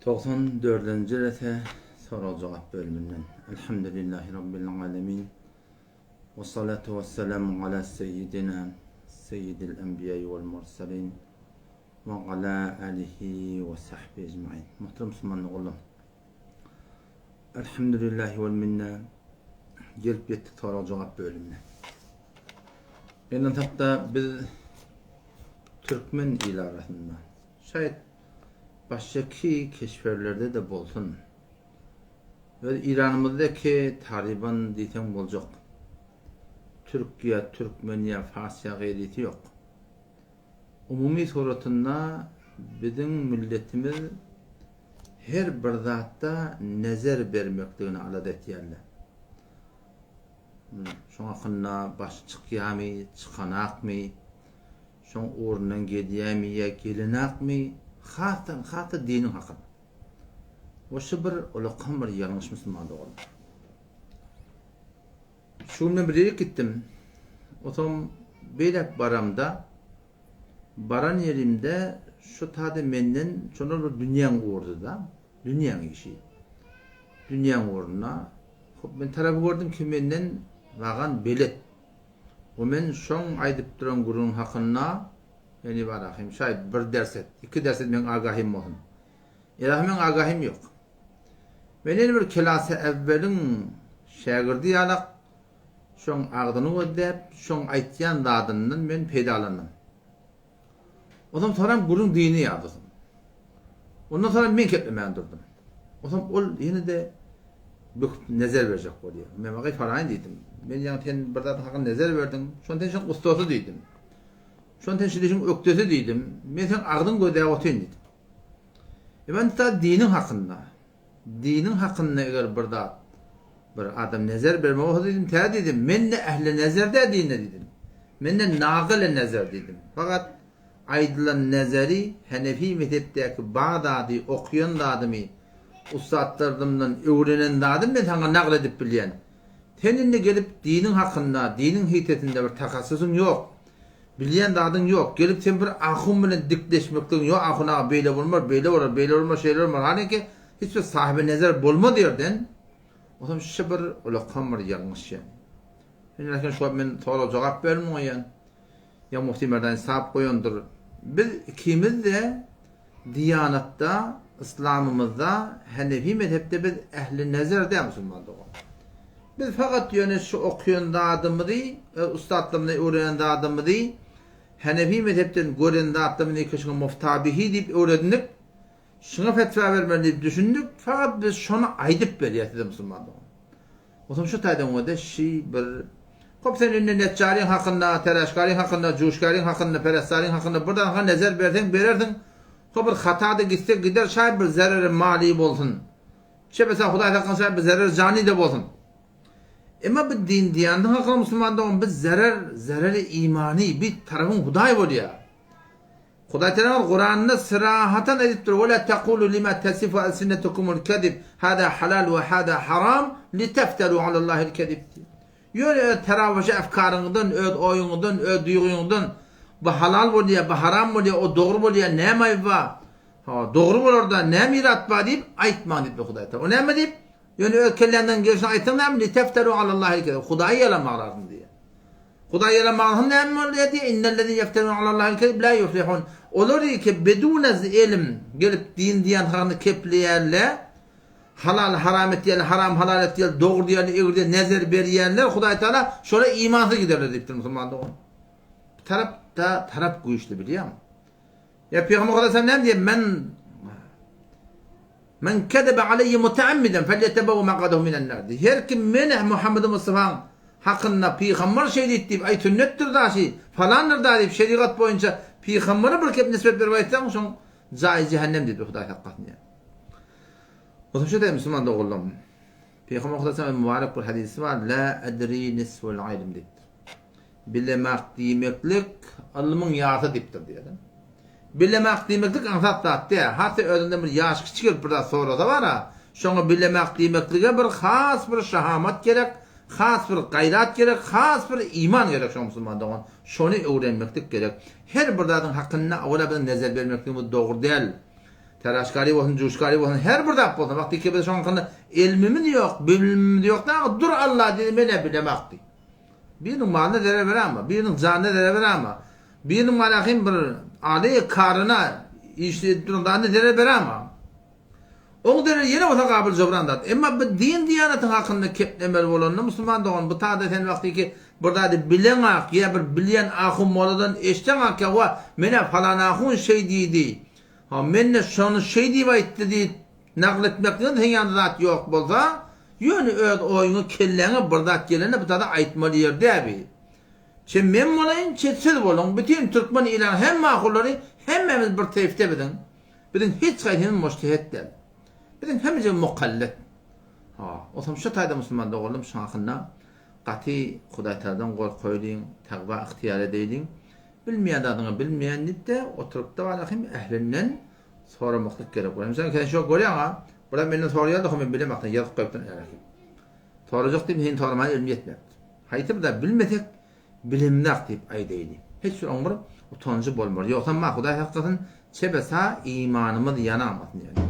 94. rete soru cevap bölümünden. Elhamdülillahi Rabbil alemin. Ve salatu ve selamu ala seyyidina seyyidil enbiya'i vel mursalin ve ala alihi ve sahbihi ecmaîn. Muhterem Müslümanlar oğlum. Elhamdülillahi vel minna. Gelip yettik soru cevap bölümüne. Yani hatta biz Türkmen ilarasında şayet baştaki keşferlerde de bolsun. Ve İran'ımızdaki Taliban diyten olacak. Türkiye, Türkmeniye, Farsça gayreti yok. Umumi suratında bizim milletimiz her bir zatta nezer vermekliğine aladet yerler. Şoň hakkında baş çıkýamy, çıkanak-my, şoň orundan gedýämi ýa gelenakmy, hatta dinin hakkında. Oşu bir ulaqan bir yanlış Müslüman doğru. Şunu bir gittim. Otom beýlek baramda, baran yerimde şu tadı menden şonda bir dünýäň uğurdu da, dünýäň işi. Dünýäň uğruna ben tarafı gördüm ki menden vagan belet. O men şoň aýdyp duran gurun hakkında yani barahim şayet bir derset, iki derset men agahim bolsun. Elahim men agahim yok. Menen bir kelase evvelin şagirdi ýalak şoň agdyny ödep, şoň aýtýan zadyndan men peýdalandım. Ondan sonra gurun dini ýadydım. Ondan sonra men ketmemän durdum. Ondan ol ýene de bu nezer berjek bolýar. Men bagay faraň diýdim. Men ýa sen bir zat hakkında nezer berdiň. Şondan şoň ustasy diýdim. Şondan şileşiň ökdesi diýdim. Men sen agdyň gödäp otyn diýdim. Ben ta dinin hakkında eger bir adam nezer bermek bolsa diýdim, tä diýdim. Men de ähli nezerde diýine diýdim. Men de nagil nezer diýdim. Fakat aýdylan nezeri Hanefi mezhepdäki Bagdady okyan zadymy ustadlarımdan öwrenen zadym men sana nagil edip bilýän. Seninle gelip dinin hakkında, dinin hitetinde bir takassusun yok. Bilýän zadyň yok. Gelip sen bir ahun bilen dikleşmekden yok. Ahuna beýle bolmaz, beýle bolar, beýle bolmaz şeyler var. Haniki hiç bir sahibi nezer bolma diýerden. O zaman şu bir ulaqan bir ýalňyş ýa. Şeňle şu men soraw jogap bermeýän. Ya muhtemelen sahip koyundur. Biz ikimiz de Diyanatda, İslamımızda, Hanefi mezhepte biz ehli nezerde Müslümandyk. Biz fakat ýöne şu okyan zadymyzy, ustadlygynda öwrenen zadymyzy, Hanefi mezhepden gören zatymyny keşke muftabihi diýip öwrendik. Şuna fetva bermeli diýip düşündük. Fakat biz şonu aýdyp berýärdi Müslümandyk. O zaman şu taýdan öde şi bir Kopsenin netçaryň hakkında, teräşgaryň hakkında, juşgaryň hakkında, perestlaryň hakkında burdan ha nezer berdiň, bererdin. Hop bir hatady gitsek gider şaýat bir zarary mali bolsun. Şebese Hudaý hakkında bir zarar jany de bolsun. Emma bu din diýandyň hakkında Müslümandyň biz zarary imani bir tarafyň Hudaý bolýar. Hudaý Teala Kur'anyna sirahatan edip dur. "Wala taqulu lima tasifu alsinatukumul kadib, hada halal ve hada haram litaftaru alallahi'l kadib." Ýöne teravüji efkaryňdan, öz oýuňdan, öz duýguňdan bu halal bolýar, bu haram bolýar, o dogry bolýar, näme bar? Ha, dogry bolar da näme irat bar diýip aýtman diýip Hudaý Teala. O näme diýip? Ýöne öz kellenden gelýän aýtdyň näme litaftaru alallahi'l kadib. Hudaý ýalamaklaryň diýär. Hudaý ýalamaklaryň näme bolýar diýär? "İnnellezîne yefterûne alallahi'l kadib la yuflihun." Olar ki bedûne ilim gelip din diýen hakyny kepleyerler. Halal haram etýän, haram halal etýän, dogry diýän, egri nezer berýänler Hudaý Taala şola imansy giderler diýipdir Müslümandyk. Tarap güýçli bilýär. Ya Peygamber Aleyhisselam näme diýär? Men kedebe aleyhi mutaammiden felyetebewu maqadahu minen nar. Her kim meni Muhammed Mustafa hakkında Peygamber şeýle diýip aýtynetdir daşy, falandyr da diýip şeriat boýunça Peygambere bir kep nisbet berip aýtsaň, şoň jaýy cehennem diýip Hudaý hakykatynda. O zaman şu da Müslüman doğullum. Peygamber Aleyhisselam'ın mübarek bir hadisi var. La edri nisful ilm diýip. Bilemek diýmeklik ilmiň ýarty diýipdir diýer. Bilemek diýmeklik aňsat zatdy. Hatta özünden bir ýaş kiçik bir da sorada var ha. Şoňa bilemek diýmeklige bir has bir şahamat gerek, has bir gaýrat gerek, has bir iman gerek şoň Müslümandyň. Şonu öwrenmeklik gerek. Her bir zadyň hakynda awla bir nezer bermeklik bu dogry däl. Teraşkari olsun, cuşkari olsun, her bir dap olsun. Vakti ki biz şu an ilmimi yok, bilmimi yok. Dur Allah dedi, beni bilemekti. Birinin malına dere ver ama, birinin canına dere ver ama, birinin malakın bir adı karına işte durumda dere ver ama. O dere yine o kabul cobrandat. Ama bu din diyanatın hakkında keplemeli olanı Müslüman doğan bu taadeten vakti ki burada da bilen ak ya bir bilen akım moladan eşten ak ya va mene falan akın şey dedi. Ha menne şonu şey diye ayıttı diye nakletmekten yanında zat yok bolsa yönü öd oyunu kellene burada gelene bu tada aytmalı yerde abi. Şimdi men molayın çetsiz bolun bütün Türkmen ilan hem makulları hemmemiz bir teyfte bidin. Bidin hiç gayrinin müştehet değil. Bidin hemize mukallet. Ha, o zaman şu tayda Müslüman doğalım şu hakkında qati Hudaý Taala'dan korkoýdyň, taqwa ihtiyar edeýdiň. Bilmeýän adyňy bilmeýän nitde oturup da walakim ählinden soramaklyk gerek bolar. Mesela sen şu görýän, burada menden soraýardy, men bilemekden ýazyp goýupdym ähli. Sorajak diýip hen soramaý ilmi ýetmep. Haýtyp da bilmesek bilimnak diýip aýdaýdy. Hiç bir ömür utanjy bolmar. Ýoksa ma Hudaý hakykatyn çebesa imanymyz ýanamasyn ýani.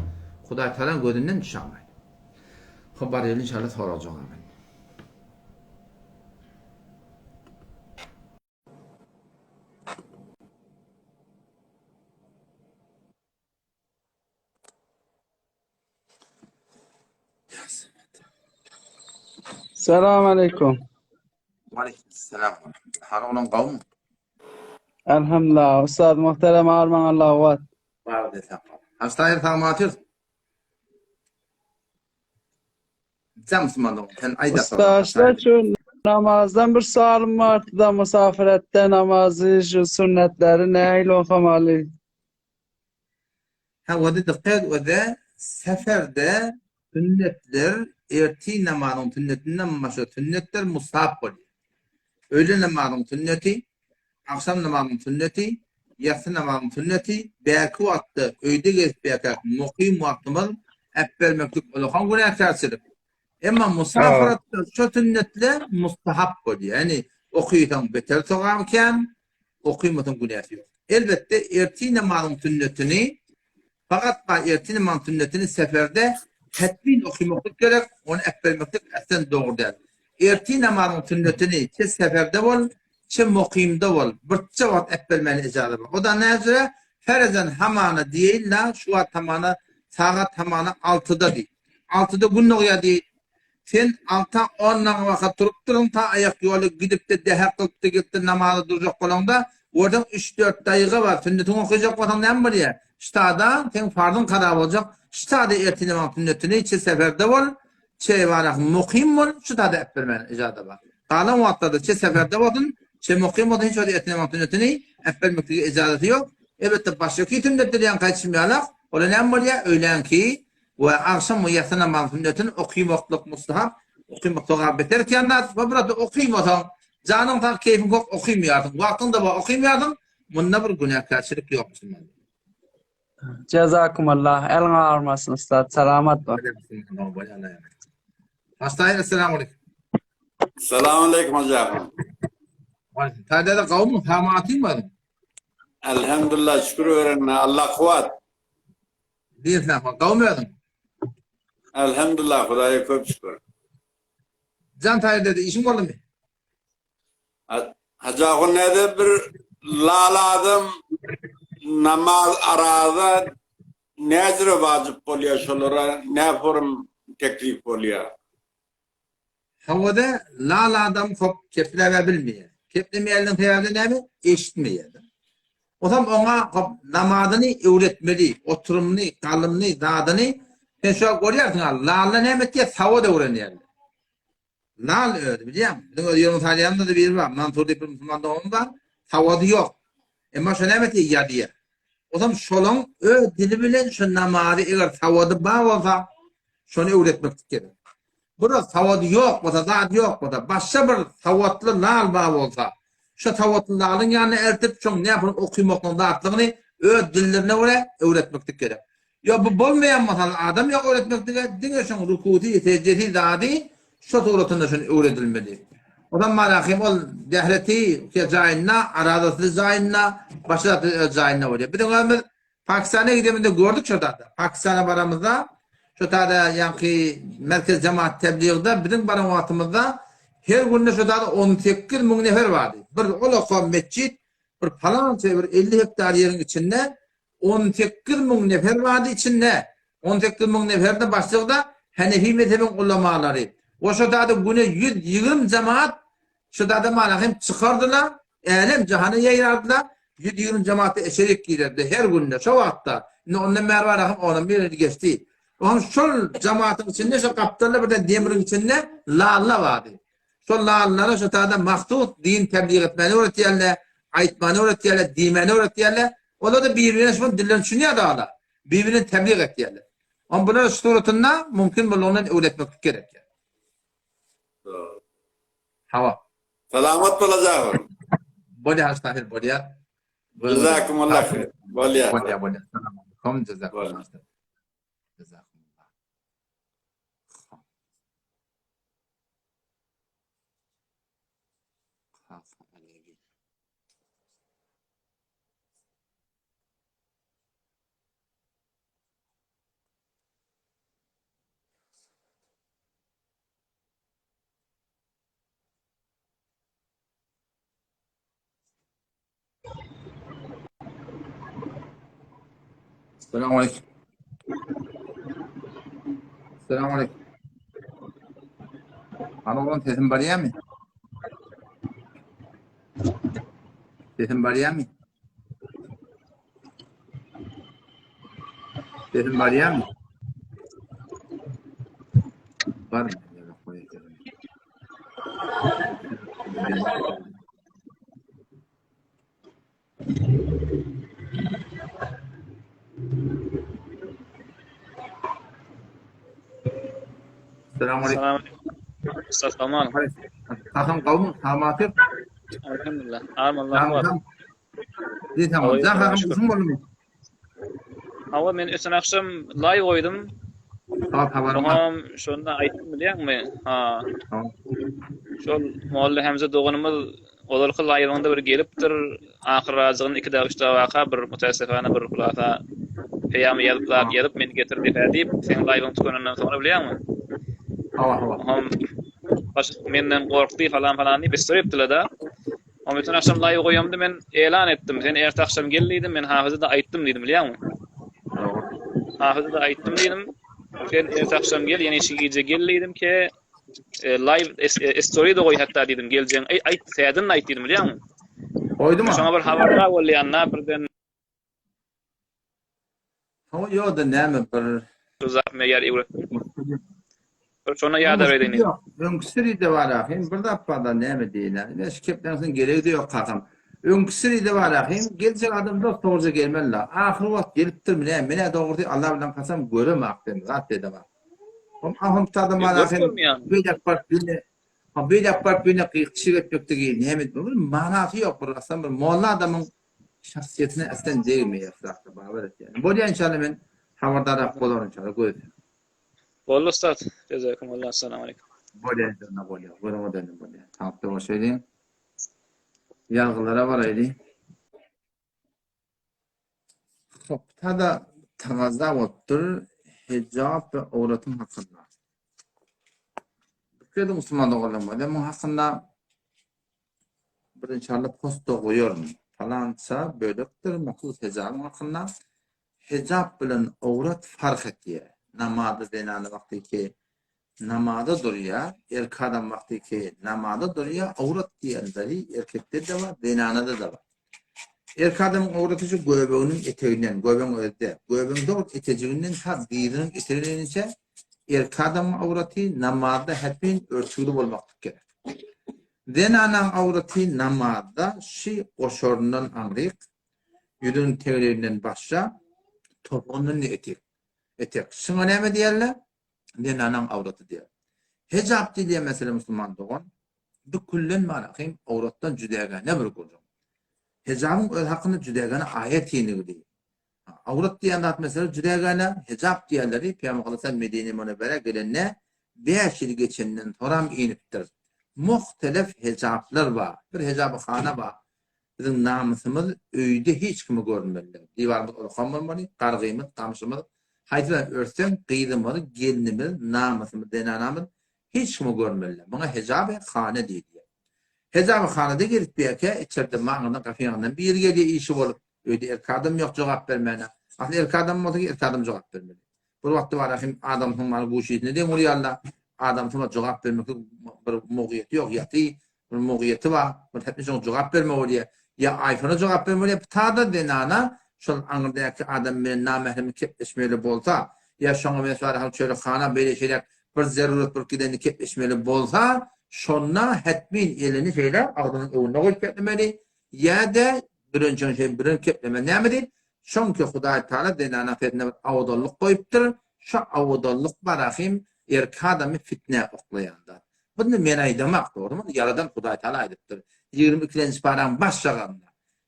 Hudaý Taala gözünden düşämär. Habar inşallah sorajak amen. Selamun aleyküm. Aleykümselam. Harunun kavmi. Elhamdülillah. Ustad muhterem Arman Allah var. Var desem. Hastayır tamamlatır. Sen Müslüman sen ayda Ustad şu namazdan bir sualım vardı da musafirette namazı, şu sünnetleri neyle okamalı? Ha o da dikkat o da seferde sünnetler erti namazın sünnetinden başka sünnetler musahap oluyor. Öğle namazın sünneti, akşam namazın sünneti, yatsı namazın sünneti, belki vakti öyde geçmeyecek mukim vaktimiz hep vermeklik olur. Hangi günah çarşılık? Ama musafiratda şu sünnetler mustahap oluyor. Yani okuyutan beter soğarken okuymadan günah yok. Elbette erti namazın sünnetini fakat erti namazın sünnetini seferde tetbin okumaklık gerek, onu ekbermeklik esen doğru der. Erti namazın sünnetini çe seferde ol, çe mukimde ol. Birçe vaat ekbermeni icazı var. O da ne üzere? Ferezen hamana değil la, şu an hamana, saat hamana 6'da değil. 6'da günlüğü değil. Sen 6-10 vakit durup durun, ta ayak yolu gidip de deha kılıp da gitti namazı duracak olanda, oradan 3-4 dakika var. Sünnetini okuyacak vatan ne var ya? İşte da sen fardın kadar olacak. İşte da erti namazın sünnetini çe seferde ol, çe varak mukim ol, şu da ekbermeni icazı var. Kalan vaatlarda çe seferde olun, çe mukim olun, hiç o da erti namazın sünnetini ekbermeklik icazı yok. Evet, başka ki sünnetleri yan kaçırmayarak, ola ne var ya? Öğlen ki ve akşam ve yatsı namazın sünnetini okuymaklık mustahap, okuymaklığa beterken de ve burada okuymadan, canın tak keyfin kok okuymayardın, vaktinde var okuymayardın, bunda bir günah karşılık yok Müslüman. Cezakumullah. Elin ağırmasın ustad. Selamat var. Hastayın, esselamu aleyküm. Selamun aleyküm hocam. Tadede de kavmin hamatin mi? Elhamdülillah şükür öğrenme. Allah kuvvet. Değil sen, kavmi adın. Elhamdülillah Hudaya çok şükür. Can tadede de işin oldu mu? Hacı nedir bir laladım namaz arada nedir vacip oluyor şolara ne form teklif oluyor? Havada lala adam çok kepleme bilmiyor. Keplemeyenin teyarlı ne mi? Eşitmiyor. O zaman ona namazını öğretmeli, oturumunu, kalımını, zadını sen şu an görüyorsun ha, lala ne mi diye savada öğreniyor. Lal öyle biliyor musun? Bizim yolun talyanında da bir var. Mansur bir Müslüman doğum var. Savada yok. Ama şu ne mi diye yadıya. O zaman şolun dili bilen şu namazı eğer savadı bağ olsa şunu öğretmek gerek. Burada savadı yok, burada zat yok, burada başka bir savatlı lal bağ olsa şu savatlı lalın yanına ertip şu ne yapalım okuymakla dağıtlığını dillerine göre öğretmek gerek. Ya bu bulmayan mesela adam yok öğretmek gerek. Dine şu rukuti, secdeti, zadi şu suratında şunu öğretilmeli. O zaman marakim ol dehreti ki zayinna, aradası zayinna, başlatı zayinna oluyor. Bir de Pakistan'a gideminde gördük şu da. Pakistan'a baramızda şu da yani merkez cemaat tebliğinde bizim baramızda her günde şu da 18 bin nefer vardı. Bir olakon mescid bir falan bir 50 hektar yerin içinde 18 bin nefer vardı içinde. 18 bin neferde başlıkta Hanefi mezhebin ulemaları. O şu da güne 120 cemaat şu da malahim çıkardılar. Elem cihanı yayardılar. 120 cemaati eşerik girerdi her günde şu vakta. Ondan mervarahım onun bir geçti. Onun şu cemaatin içinde şu kaptanla bir de demirin içinde lalla vardı. Şu lallara şu da mahdut din tebliğ etmeni öğretiyorlar. Aytmanı öğretiyorlar. Dimeni öğretiyorlar. Ola da birbirine şu dillerini düşünüyor da ala. Birbirine tebliğ ettiyorlar. Ama bunlar suretinde mümkün bulunanı öğretmek gerek. Hava. Selamat olacak. Bolya hastahil bolya. Jazakumullah khair. Bolya. Bolya bolya. Selam. Jazakumullah. Jazakumullah. Selamun aleyküm. Selamun aleyküm. Anadolu'nun sesin bariyer mi? Sesin bariyer mi? Sesin bariyer mi? Var mı? Selamun aleyküm. Selam. Ustaz tamam. Kasım kavmun tamatır. Elhamdülillah. Allah var. Tamam. Di tamam. Zan kasım kızım olur mu? Hava men ötün akşam live koydum. Saat haberim var. Tamam şunda aytdım biliyor musun? Ha. Tamam. Şol Molla Hamza doğanımız olarkı live'ında bir gelipdir. Ahir razığın 2 da 3 da vaka bir mutasifana bir kulata peyam yazıp men getirdi deyip sen live'ın tutanından sonra biliyor musun? Hava. Ham baş menden korktu falan diye bestiripdiler da. Ama bütün akşam live koyamdı men elan ettim. Sen ertesi akşam geldiydin men hafızda da aytdım dedim biliyor musun? Hafızda da aytdım dedim. Sen ertesi akşam gel yeni işe geldiydin ki live story da koy hatta dedim geleceğin. Ay sayadın ayt dedim biliyor musun? Koydu mu? Sonra bir haberda oldu anna birden Hava yok da ne mi? uzak meğer evre. Sonra yadar edin. Önküsürü de var ahim. Burada appada ne mi değil. Ne şikeplensin gereği de yok kakam. Önküsürü de var ahim. Gelecek adam da doğruca gelmeli. Ahir vakit geliptir mi ne? Mene doğru değil. Allah bilen kasam görüm aktem. Zaten de var. Ahim tadım var ahim. Bir yapar birine kıyıkçı etmekte değil. Ne mi? Manası yok. Burası bir molla adamın şahsiyetine aslen değil mi? Böyle inşallah ben havardar olur inşallah. Görüyorum. Bollu ustad. Cezakumullah. Selamun aleyküm. Bolya. Buyurun dönün bolya. Tamam hoş geldin. Yargılara var öyle. Hop, tada tavazda otur hicab ve avratın hakkında. Köyde Müslüman olamadı. Bunun hakkında bir inşallah posta koyuyorum. Falansa böyledir. Maksud hicabın hakkında. Hicab bilen avrat fark ettiği. Namazda denanı vakti ki namazda duruyor. Erkek adam vakti ki namazda duruyor. Avrat diyenleri erkekler de var. Denanada da var. Erkek adamın avratı şu göbeğinin eteğinden. Göbeğin öyle. Göbeğin de eteğinden ta dirinin eteğinden ise erkek adamın avratı namazda hepin örtülü olmak gerek. Denanın avratı namazda şey koşorundan anlayıp yüzün teğlerinden başla topuğundan etek. Şuna ne mi diyorlar? Denanın avratı diyor. Hicab diye mesela Müslüman doğan bu kullen malakim avrattan cüdega ne bir kurdu. Hicabın öz hakkında cüdegana ayet yeni değil. Avrat diyenler mesela cüdegana hicab diyenleri Peygamber Medine Münevvere gelenine 5 yıl geçenden toram iniptir. Muhtelif hicablar var. Bir hicab-ı hane var. Bizim namusumuz öyde hiç kimi görmeliler. Divarımız orkan olmalı, qarğıyımız, qamışımız, haytılar örsen, qıydımız, gelinimiz, namusumuz, denanamız hiç kimi görmeliler. Buna hecab-ı khane deydi. Hecab-ı khanada gelip bir eke, içeride mağından, kafiyandan bir geliyor işi olup, öyde erkadım yok cevap vermene. Aslında erkadım oldu ki erkadım cevap vermeli. Bu vakti var akim adam hımar bu işi ne diyeyim oraya Allah, adam hımar cevap vermek bir muğiyeti yok, yatı bir muğiyeti var, bir hepsi cevap verme oraya. Ya iPhone'a cevap vermeli, tada denana, şu anırdaki adam benim namehremi kepleşmeli bolsa, ya şuna mesela şöyle khana böyle şeyler, bir zaruret bir gideni kepleşmeli bolsa, şonna hetmin elini şeyler ağzının önüne koyup ketlemeli, ya da birinci şey birin kepleme nemedi, çünkü Hudaý Taala denana fetne avdallık koyuptur, şu avdallık barahim erkadamı fitne oklayanlar. Bunu men aydamak doğru mu? Yaradan Hudaý Taala aydıptır. 22-nji paran başlaganda.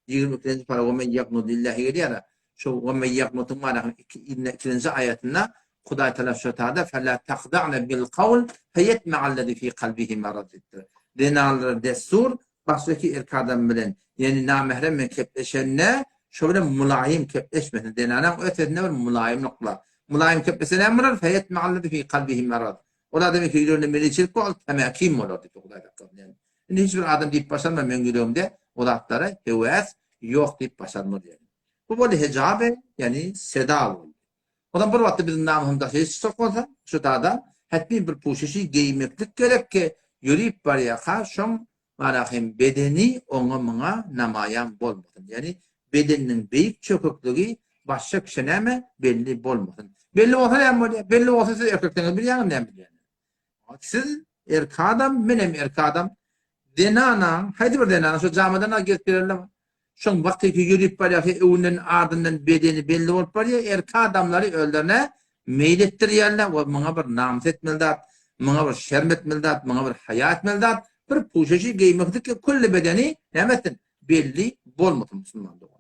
22-nji para we men yaqnu lillahi diýär. Şu we men yaqnu tumana 2-nji ayetinde Hudaý Taala şotada fela taqda'na bil qawl fayatma'allazi fi qalbihi marad etdir. Denalar destur başdaki erkadam bilen yani namahrem men kepleşenne şöyle mulayim kepleşmesin denanan ötedine bir mulayimlikla. Mulayim kepleşene emrer fayatma'allazi fi qalbihi marad. Ola demek ki yürüyünde meliçilik ol temakim olur dedi Hudaý Taala. Yani hiçbir adam deyip başarma men gülüğümde olatlara heves yok deyip başarma diye. Bu böyle hecabe yani seda oldu. Odan bir vakti bizim namımda hiç çok olsa şu dağda hetmin bir puşişi giymeklik gerek ki yürüyüp barıya karşım marahim bedeni ona mına namayan bolmasın. Yani bedeninin büyük çöküklüğü başka kişineme belli bolmasın. Belli olsa ne yapmalı? Belli olsa siz erkekleriniz bir yanım ne yapmalı? Siz erkadam, benim erkadam denana, haydi bir denana, şu camadan gelip verirler. Şun vakti ki yürüyüp var ya, evinin ardından bedeni belli olup var ya, erka adamları öldürene meylettiriyerler ve bana bir namus etmelidir, bana bir şerm etmelidir, bana bir hayat etmelidir. Bir puşeşi giymektir ki kulli bedeni nemetin belli bolmasın Müslüman doğru.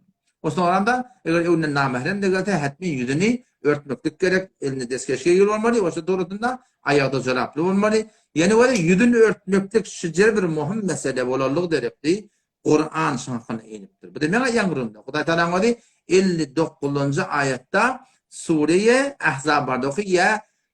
O sonra eğer evinin namahrem de gelse hatmi yüzünü örtmeklik gerek, elini deskeşke yıl olmalı, o şu doğrultunda ayakta zaraplı olmalı. Yani var ya yüzünü örtmeklik şicer bir muhim mesele olallık derekti. Kur'an şankhana iniptir. Bu demek yangrunda. Hudaý Taala dedi 59-njy ayetda Suriye Ahzab'da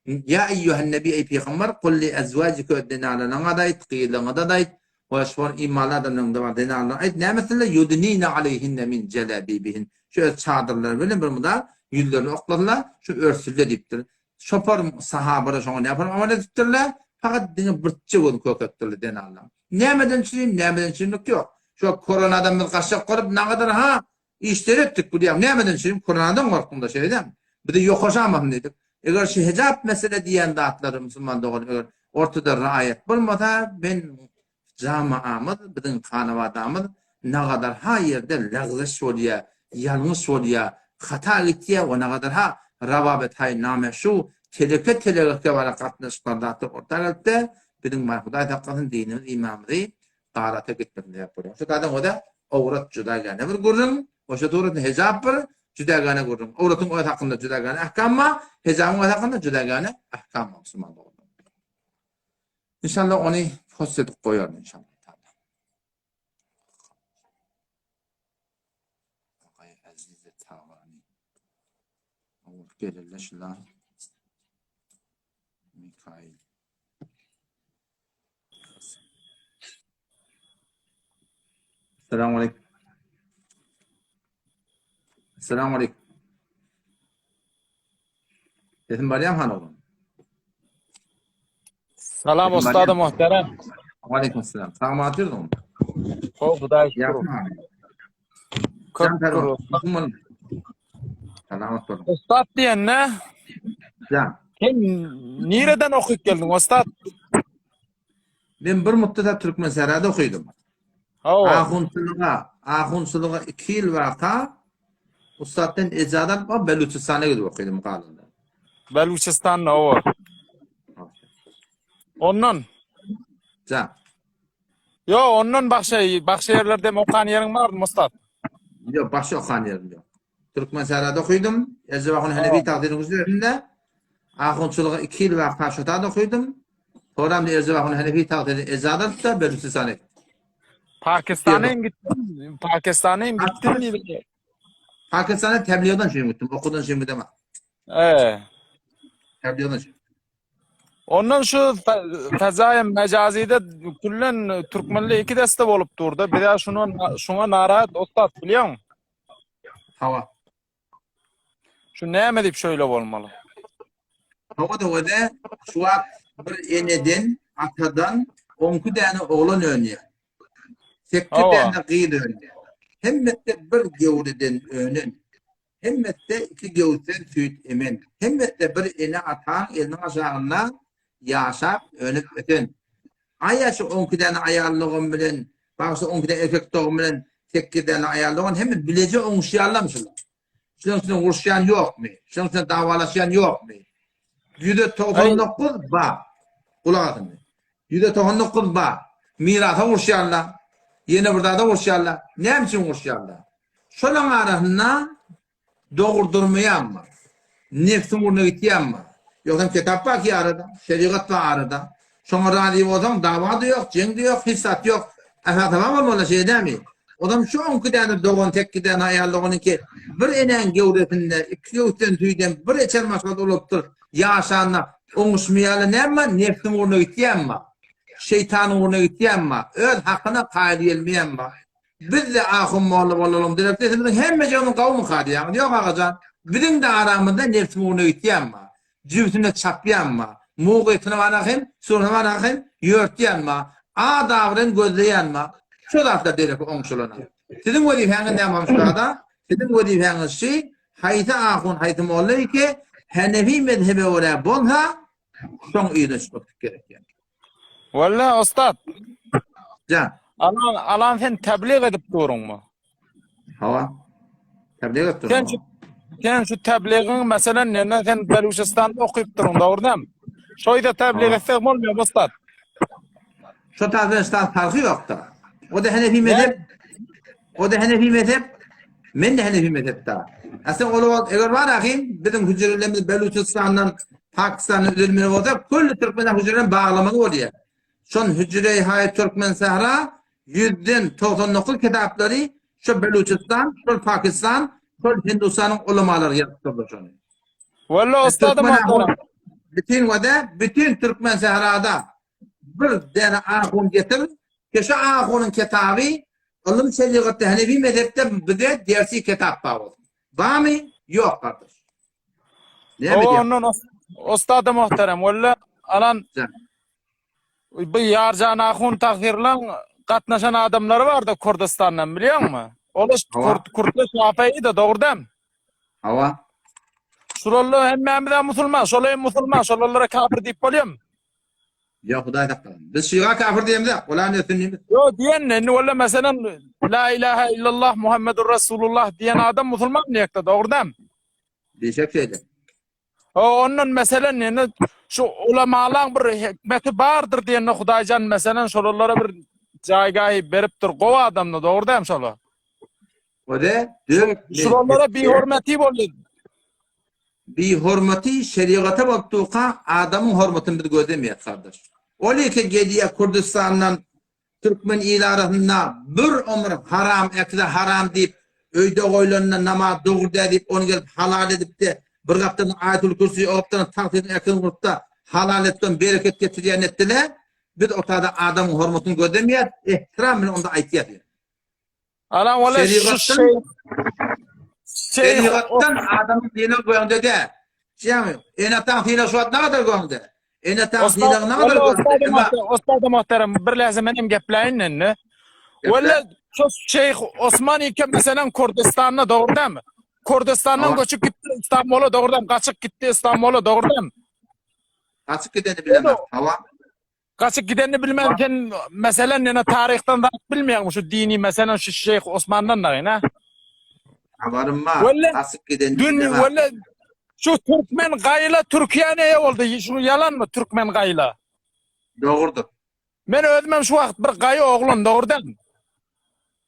ya eyyuhen nebi ey peygamber kul li azwajika dinalana dayt qilana dayt ve şfor imanlardan da dinalana ayet nämetler yudnina aleyhinne min jalabibihin. Şu çadırlar bilen bir mudar yüzlerini okladılar, şu örsüller diptir. Şopar sahabalar şoňa ne yapar? Ama diptirler fakat dini birçe wol kökettirler dinalana. Nämeden çiğim yok. Şu koronadan bir kaşık korup ne kadar ha işler ettik bu diyem. Nemeden şimdi koronadan korktum da şey edem. Bir de yok hoşamam dedik. Eğer şu hicap mesele diyen dağıtları Müslüman doğru eğer ortada riayet bulmada ben camiamız, bizim kanavadamız ne kadar ha yerde lagzış oluyor, yanlış oluyor, hata gidiyor o ne kadar ha rababet hay name şu teleke var katlaşmalarda ortalıkta bizim Hudaý Taala dinimiz imamı qarata gitmekde yapıyor. Şu kadın o da avrat judagane bir gurun, o şu doğru hicab bir judagane gurun. Avratın o hakkında judagane ahkamma, hicabın o hakkında judagane ahkamma Müslüman doğru. İnşallah onu fosset koyar inşallah. Ay aziz tavani. Olur gelirler Mikail. Selamun aleyküm. Selamun aleyküm. Sesim Meryem Hanım. Salam ustadı muhterem. Aleyküm selam. Sağ mı atıyordun? O Hudaý şükür. Yapma. Köpkür. Selamat olun. Ustad diyen ne? Ya. Sen nereden okuyup geldin ustad? Ben bir müddet Türkmensera'da okuyordum. Ahunçılığa 2 yıl vaka ustaddan ecadan o Beluçistan'a gidip okuyordum kalında. Beluçistan o. Ondan. Ya. Yo ondan başka yerlerde okan yerin var mı ustad? Yok başka okan yerim yok. Türkmensera'da okuyordum. Erzebakun Hanefi takdirin üzerinde. Ahunçılığa 2 yıl vaka şotada okuyordum. Sonra da Erzebakun Hanefi takdirin ecadan da Beluçistan'a gittim. Pakistan'ın gittin. Pakistan'ın gittin miydi? Pakistan'a tebliğden şey gittim. Okudan şey gittim. Tebliğden şey. Ondan şu fezaya mecazide küllen Türkmenli iki deste olup durdu. Bir de şuna narahat ostat biliyor musun? Hava. Şu ne edip şöyle olmalı. Hava da şu an bir eneden, atadan 10 tane oğlan önüyor. 8 tane kıyı önüyor. Hem de bir gevureden önün. Hem de iki gevurden süt emin. Hem de bir ene atan elinin aşağına yaşap önüp ötün. Ayaşı 10 tane ayarlığın bilen, bazı 10 tane erkek doğum bilen 8 tane ayarlığın hem de bilece onuşuyarlamışlar. Şunun uğraşan yok mu? Şunun davalaşan yok mu? %99 ba. Kulak atın. %99 ba. Mirasa uğraşanlar. Yine burada da uğraşanlar. Ne için uğraşanlar? Şunun arasında doğurdurmayan mı? Nefsin uğruna gittiyen mi? Yoksa kitap var ki arada. Şeriat var arada. Sonra radyo o zaman dava da yok. Ceng de yok. Hissat yok. Tamam mı öyle şey değil mi? O zaman şu 10 tane doğan tek tane ayarlığının ki bir enen gevretinde, iki gevretten tüyden bir eçer maşkat oluptur. Yaşanla onuşmayalı ne mi? Nefsin uğruna gittiyen mi? Şeytanın uğruna gittiyen mi? Öz hakkına kaydı gelmeyen mi? Biz de ahım muhalif olalım direkte. Hem mecanın kavmu kaydı yani. Yok ağacan. Bizim de aramızda nefsin uğruna gittiyen mi? Cüvsüne çaplayan mı? Muğetine vanakın, sonra vanakın, yörtyen mi? Davran gözleyen mi? Şu da derek onçuluna. Sizin vazifeniz ne yapmışlarda? Sizin vazifeniz şey, hayta ahun hayta moğlu ki, Hanefi mezhebe oraya bolha, son iyiden çıkmak gerekiyor. Vallahi ustad. Can. Alan sen tebliğ edip durun mu? Hava. Tebliğ ettim. Sen şu tebliğin mesela ne sen Beluçistan'da okuyup durun doğru mu? Şöyle tebliğ etsek olmuyor mu ustad? Şu Tazbenistan farkı yok da. O da Hanefi mezhep. O da Hanefi mezhep. Men de Hanefi mezhep da. Aslında oğlu eğer var akıyım, bizim hücrelerimiz Beluçistan'dan Pakistan'ın üzerine olacak, kulli Türkmen'den hücrelerin bağlamalı oluyor. Son hücre-i hayat Türkmen Sahra, 199 kitapları şu Beluçistan, şu Pakistan, şu Hindistan'ın ulamaları yaptırdı şunu. Vallahi ustadım muhterem. Bütün Türkmen Sahra'da bir tane ahun getir, ki şu ahunun kitabı, ilim şeriatı Hanefi mezhepte bize dersi kitap var. Var mı? Yok kardeş. Onun ustadı muhterem. Vallahi alan bu yarcan ahun takdirlen katnaşan adamları vardı Kurdistan'dan biliyor musun? Oluş Kurtlu Şafii de doğru değil mi? Hava. Şuralı hem de Müslüman, şolayım Müslüman, şolalara kafir deyip oluyor mu? Ya Huday takdir. Biz şiğa kafir diyeyim de, ulan ne sünnimiz? Yo diyen ne? Valla mesela La ilahe illallah Muhammedur Resulullah diyen adam Müslüman mı yakta doğru değil mi? Değişik şeyler. Onun mesela ne? Şu ulamalar bir hikmeti vardır diyen Hudaycan mesela şolalara bir caygahı veriptir kova adamla doğru değil mi şola? O da şolalara bir hürmeti oluyor. Bir hürmeti şeriata baktığa adamın hürmetini bir gözlemiyor kardeş. Öyle ki geliyor Kurdistan'dan Türkmen ilarasında bir ömür haram, ekle haram deyip öyde koylarına namaz doğru deyip onu gelip halal edip de bir kaptanın Ayatul Kürsi'yi oktanın takdirini yakın grupta halal etken bereket getiriyen ettiler. Biz ortada adamın hürmetini gözlemiyor, ihtiramını onda ait yapıyor. Alan valla şu Şeriattan adamın dine koyanda de. Şey mi? Enatan fiile suat ne kadar koyanda? Enatan fiile ne kadar koyanda? Ustad muhterem bir lazım benim gepleyin ne? Valla şu Şeyh Osman İlke mesela Kurdistan'a doğru değil mi? Kurdistan'dan göçüp gitti İstanbul'a doğru değil mi? Kaçıp gitti İstanbul'a doğru değil mi? Kaçıp gideni bilemem. Hava. Kaçıp gidenini bilmezken mesela ne tarihten da bilmiyor mu şu dini mesela şu Şeyh Osman'dan da ne? Havarım var. Kaçıp gideni bilemem. Valla şu Türkmen gayla Türkiye neye oldu? Şu yalan mı Türkmen gayla? Doğrudur. Ben özmem şu vakit bir gayı oğlun doğru değil mi?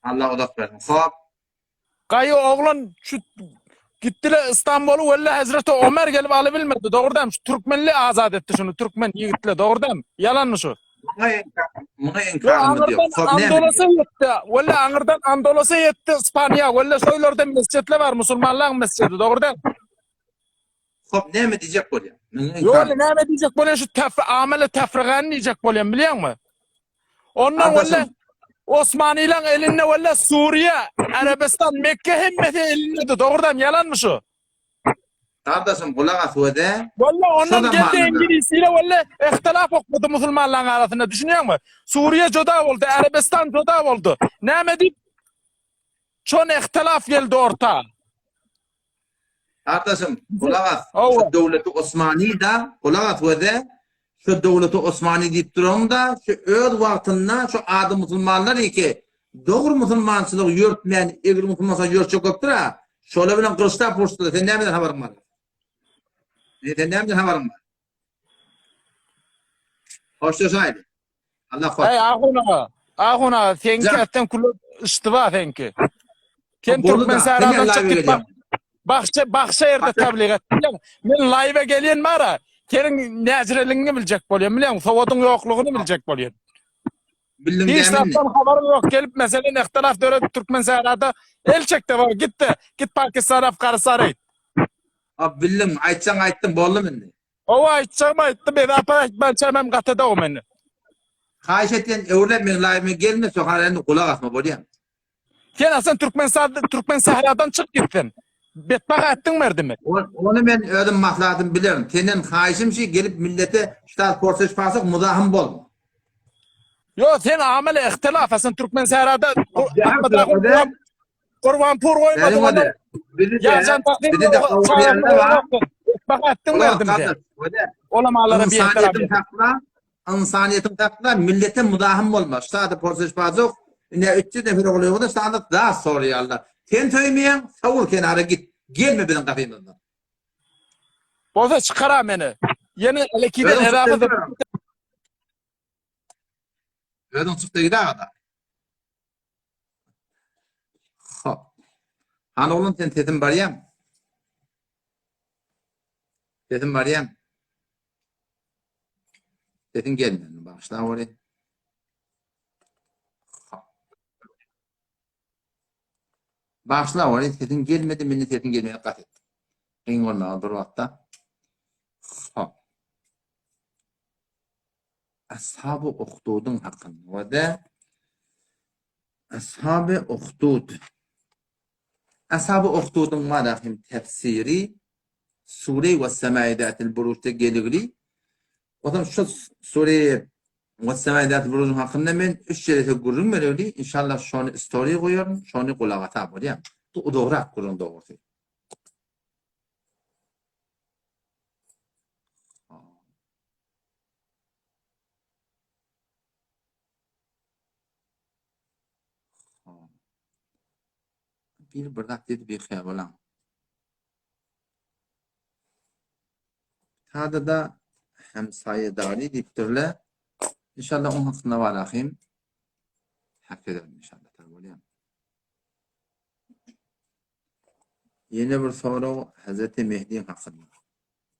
Allah odak versin. Hop. Gayı oğlun şu gittiler İstanbul'u valla Hazreti Ömer gelip alabilmedi doğru değil mi? Şu Türkmenli azat etti şunu Türkmen yiğitle doğru değil mi? Yalan mı şu? Buna Yo inkarımız yok. Anırdan Hop ne mi? Andolasa yetti. Valla Anırdan Andolasa yetti İspanya. Valla soylarda mescitler var. Müslümanlar mescidi. Doğru değil. Hop ne mi diyecek buraya? Yo ne diyecek böyle şu amele tefriganı diyecek böyle biliyor musun? Ondan valla Kardeşim, Osmani'yle elinde valla Suriye, Arabistan, Mekke himmeti elinde. Doğru değil mi? Yalan mı şu? kardeşim kulak at ve de Valla ondan şu geldi zamanında İngilizceyle valla ihtilaf okudu Müslümanların arasında. Düşünüyor musun? Suriye ceda oldu, Arabistan ceda oldu. Ne deyip çok ihtilaf geldi orta. kardeşim kulak at. Ova. Şu devleti Osmani da kulak at ve de şu devleti Osmani deyip duran da şu öz vaktinde şu adı Müslümanlar ki doğru Müslümançılık yürütmeyen egri Müslümansa yürütecek yoktur ha. Şöyle bilen kılıçlar poştular. Sen ne bileyim haberin var? Sen ne bileyim haberin var? Hoşçakalın. Allah korusun. Hey ahuna, senki Can. etten kullu istiva senki. Ken Bolu Türkmen da, sahradan hemen live çık git bak. geleceğim. Bahçe yerde tebliğ et. Men live'e gelen var. Kenin necreliğini bilecek bolýan biliyor musun? Sowadın yokluğunu bilecek bolýan. Bildin Hiç demin taraftan haberim yok. Gelip meselen ihtilaf döre Türkmen sahrada el çekti var. Gitti. Git Pakistan Afganistan. Abi bildim, aytsan ayttım, boldu mende. O aytçam aytdı. Ben apa ben çemem gatada o meni. Kaş eten öwrep men live'e gelme, sokarlarını kulak asma bolýan. Sen aslında Türkmen sahradan çık gittin. Betbaq ettin merdimi? Onu men ödüm maslahatım bilirim. Senin kaşım şey gelip millete ştat portaj pasak muzahim bolma. Yo sen amele ihtilaf aslında Türkmen sahrada Öde, Kurbanpur benim oymadı. öde. Biri Ya de kavgayanlar var. Betbaq ettin Kulak merdimi sen? kardeş, öde. Olamaları bir ihtilaf. İnsaniyetin takla, millete muzahim bolma. Ştat portaj pasak ne ütçü de bir oluyor da standart daha soruyorlar. Sen töymeyen savur kenara git. Gelme benim kafemden. Boza çıkara beni. Yeni elekiden herafı Ödün çıktı gider adam. Hop. Han oğlum sen tetin barıyam. Tetin barıyam. Tetin gelmiyor. Başla oraya. Başla oraya. Tetin gelmedi. Minni tetin gelmeye kat et. En olmalı dur hatta. Hop. Ashab-ı Uhdud'un hakkında. Ve de Ashab-ı Uhdud. Ashab-ı Uhdud'un malahim tefsiri Sure ve Semaidatil Buruj'da geligli. O zaman şu Sure ve Semaidatil Buruj'un hakkında ben 3 yerete gurrum verili. İnşallah şunu story koyuyorum. Şunu kulağata koyuyorum. Bu doğru kurun doğru. Bir bırdak dedi bir xeyalan. Hada da hemsayedari diptirle. İnşallah onun hakkında var ahim. Hak ederim inşallah. Yeni bir soru Hazreti Mehdi'nin hakkında.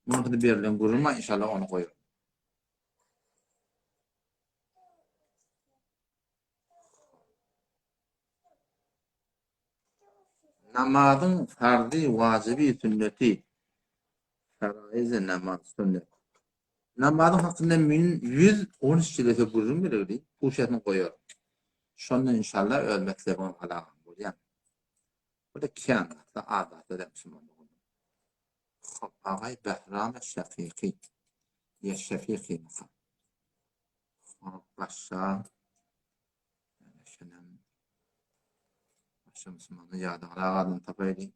Bunu hakkında birilen gururma inşallah onu koyuyorum. Namazın fardı, vacibi, sünneti. Faraiz-i namaz, sünnet. Namazın hakkında 113 cilete gururum verildi. Bu şeyini koyuyorum. Şundan inşallah ölmekle bunu alağım. Bu da kânatta, adatta da Müslümanlık. Ağay Behram Şefiki. Ya Şefiki mıkam. Başka Müslümanlığı yadı. Ağadını tapaydı.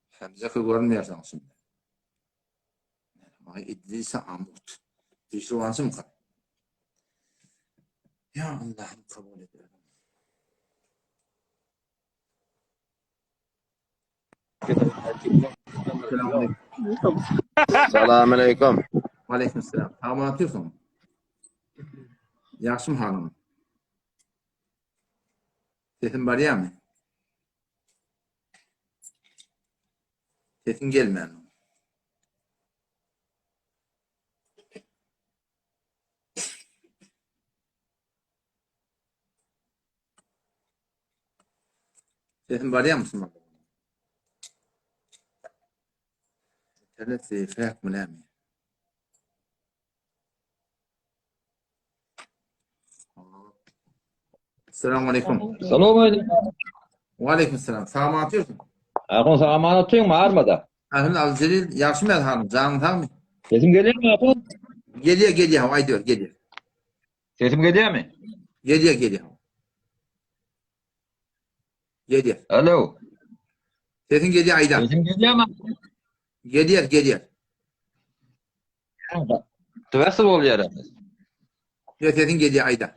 Hemze ki görünmüyorsan şimdi. Ağay İdris-i Amut. İdris-i Vans'ı mıkam. Ya Allah'ım kabul ediyorum. Selamünaleyküm. Aleykümselam. Tamam atıyorsun. Yaxşım hanım. Sesin var ya mı? Sesin gelmeyen. Sesin var ya mısın? İnternet zayıflayak mı ne mi? Selamun aleyküm. Selamun aleyküm. Ve aleyküm selam. Sağ atıyorsun? Akon sana anlatayım mı armada? Elhamdülillah Celil yaxşı mı hanım? Canım tamam mı? Sesim geliyor mu Akon? Geliyor. Ay diyor geliyor. Sesim geliyor mu? Geliyor. Alo. Sesin geliyor aydan. Sesim geliyor mu? Geliyor. Tüvesir oluyor herhalde. Ya sesin geliyor aydan.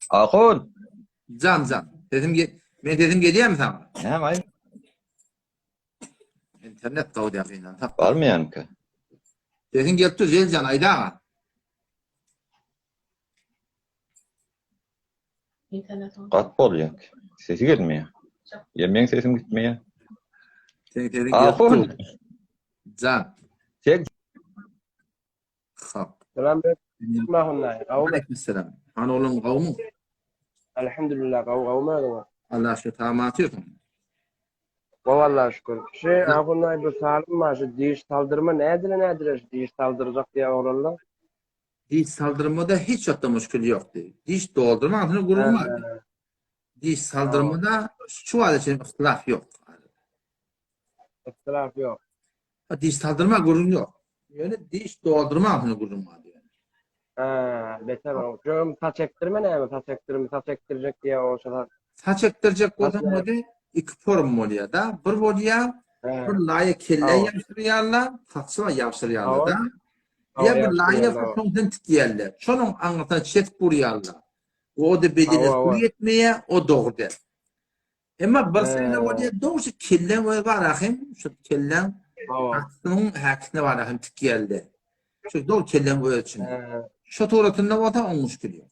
Akon. Can. Benim sesim geliyor mu sana? Ne var? İnternet kavdu yakından. Var mı yani ki? Sesin gelip dur Celil can aydan. Kat oluyor. Sesi gelmiyor. Yemeğin sesim gitmiyor. Senin gelip Akon. dur. Can. Çek. Hop. Selamünaleyküm. Aleykümselam. Hani oğlum kavmu? Elhamdülillah kavma adına. Allah aşkına tamam atıyorsun. Vallahi şükür. Ahunay bu salim maaşı diş saldırma nedir? Diş saldıracak diye oğlanlar. Diş saldırmada hiç hatta müşkül yoktu. Diş doldurma altını kurulmaz. Diş saldırmada şu adet için ihtilaf yok. İhtilaf yok. Diş saldırma kurun yok. Yani diş doldurma altını kurulmaz. Beter o. Canım saç ektirme ne mi? Saç ektirecek diye o şeyler. Saç ektirecek olan modu iki form oluyor da. Bir oluyor, bir layık kelle yapıştırıyorlar, saçma yapıştırıyorlar da. Ya bir layık sondan tutuyorlar. Şunun anlatan çet kuruyorlar. O da bedeni kuru etmeye, o doğru der. Ama basında oluyor, doğrusu kelle var ahim, şu kellen aklının hakkında var ahim tutuyorlar. Çünkü doğru kellen var için. Şu tuğratında vatan olmuş geliyor.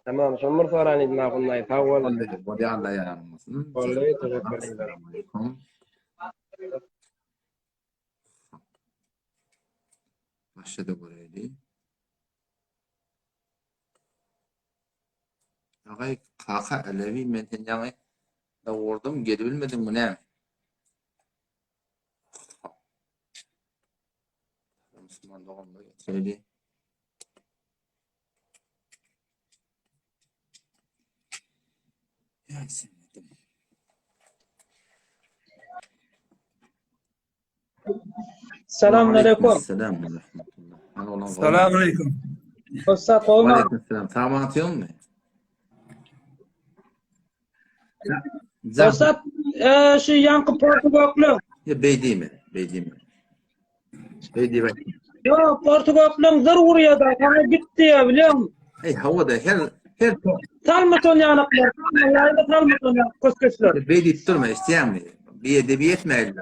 Tamam. Şomur soran idin ahunay. Tavol. Vallahi Allah yaranmasın. Vallahi teşekkür ederim. Başladı burayı. Ağay kaka Alevi mentenyanı da vurdum geri bilmedim bu ne? Müslüman doğumda getirdi. Ya sevmedim. Selamünaleyküm. Selamünaleyküm. Selamünaleyküm. Hoşça olma. Aleykümselam. Tamam atıyor mu? Hoşça şu yankı Portugallı. Ya beydi mi? Beydi. Yo Portugallı zır vuruyor da bana gitti ya biliyor musun? Hey havada her Talmaton yanıklar. Vallahi talmaton yanık köskesler. beydi durma isteyen mi? Bir edebiyat meyilli.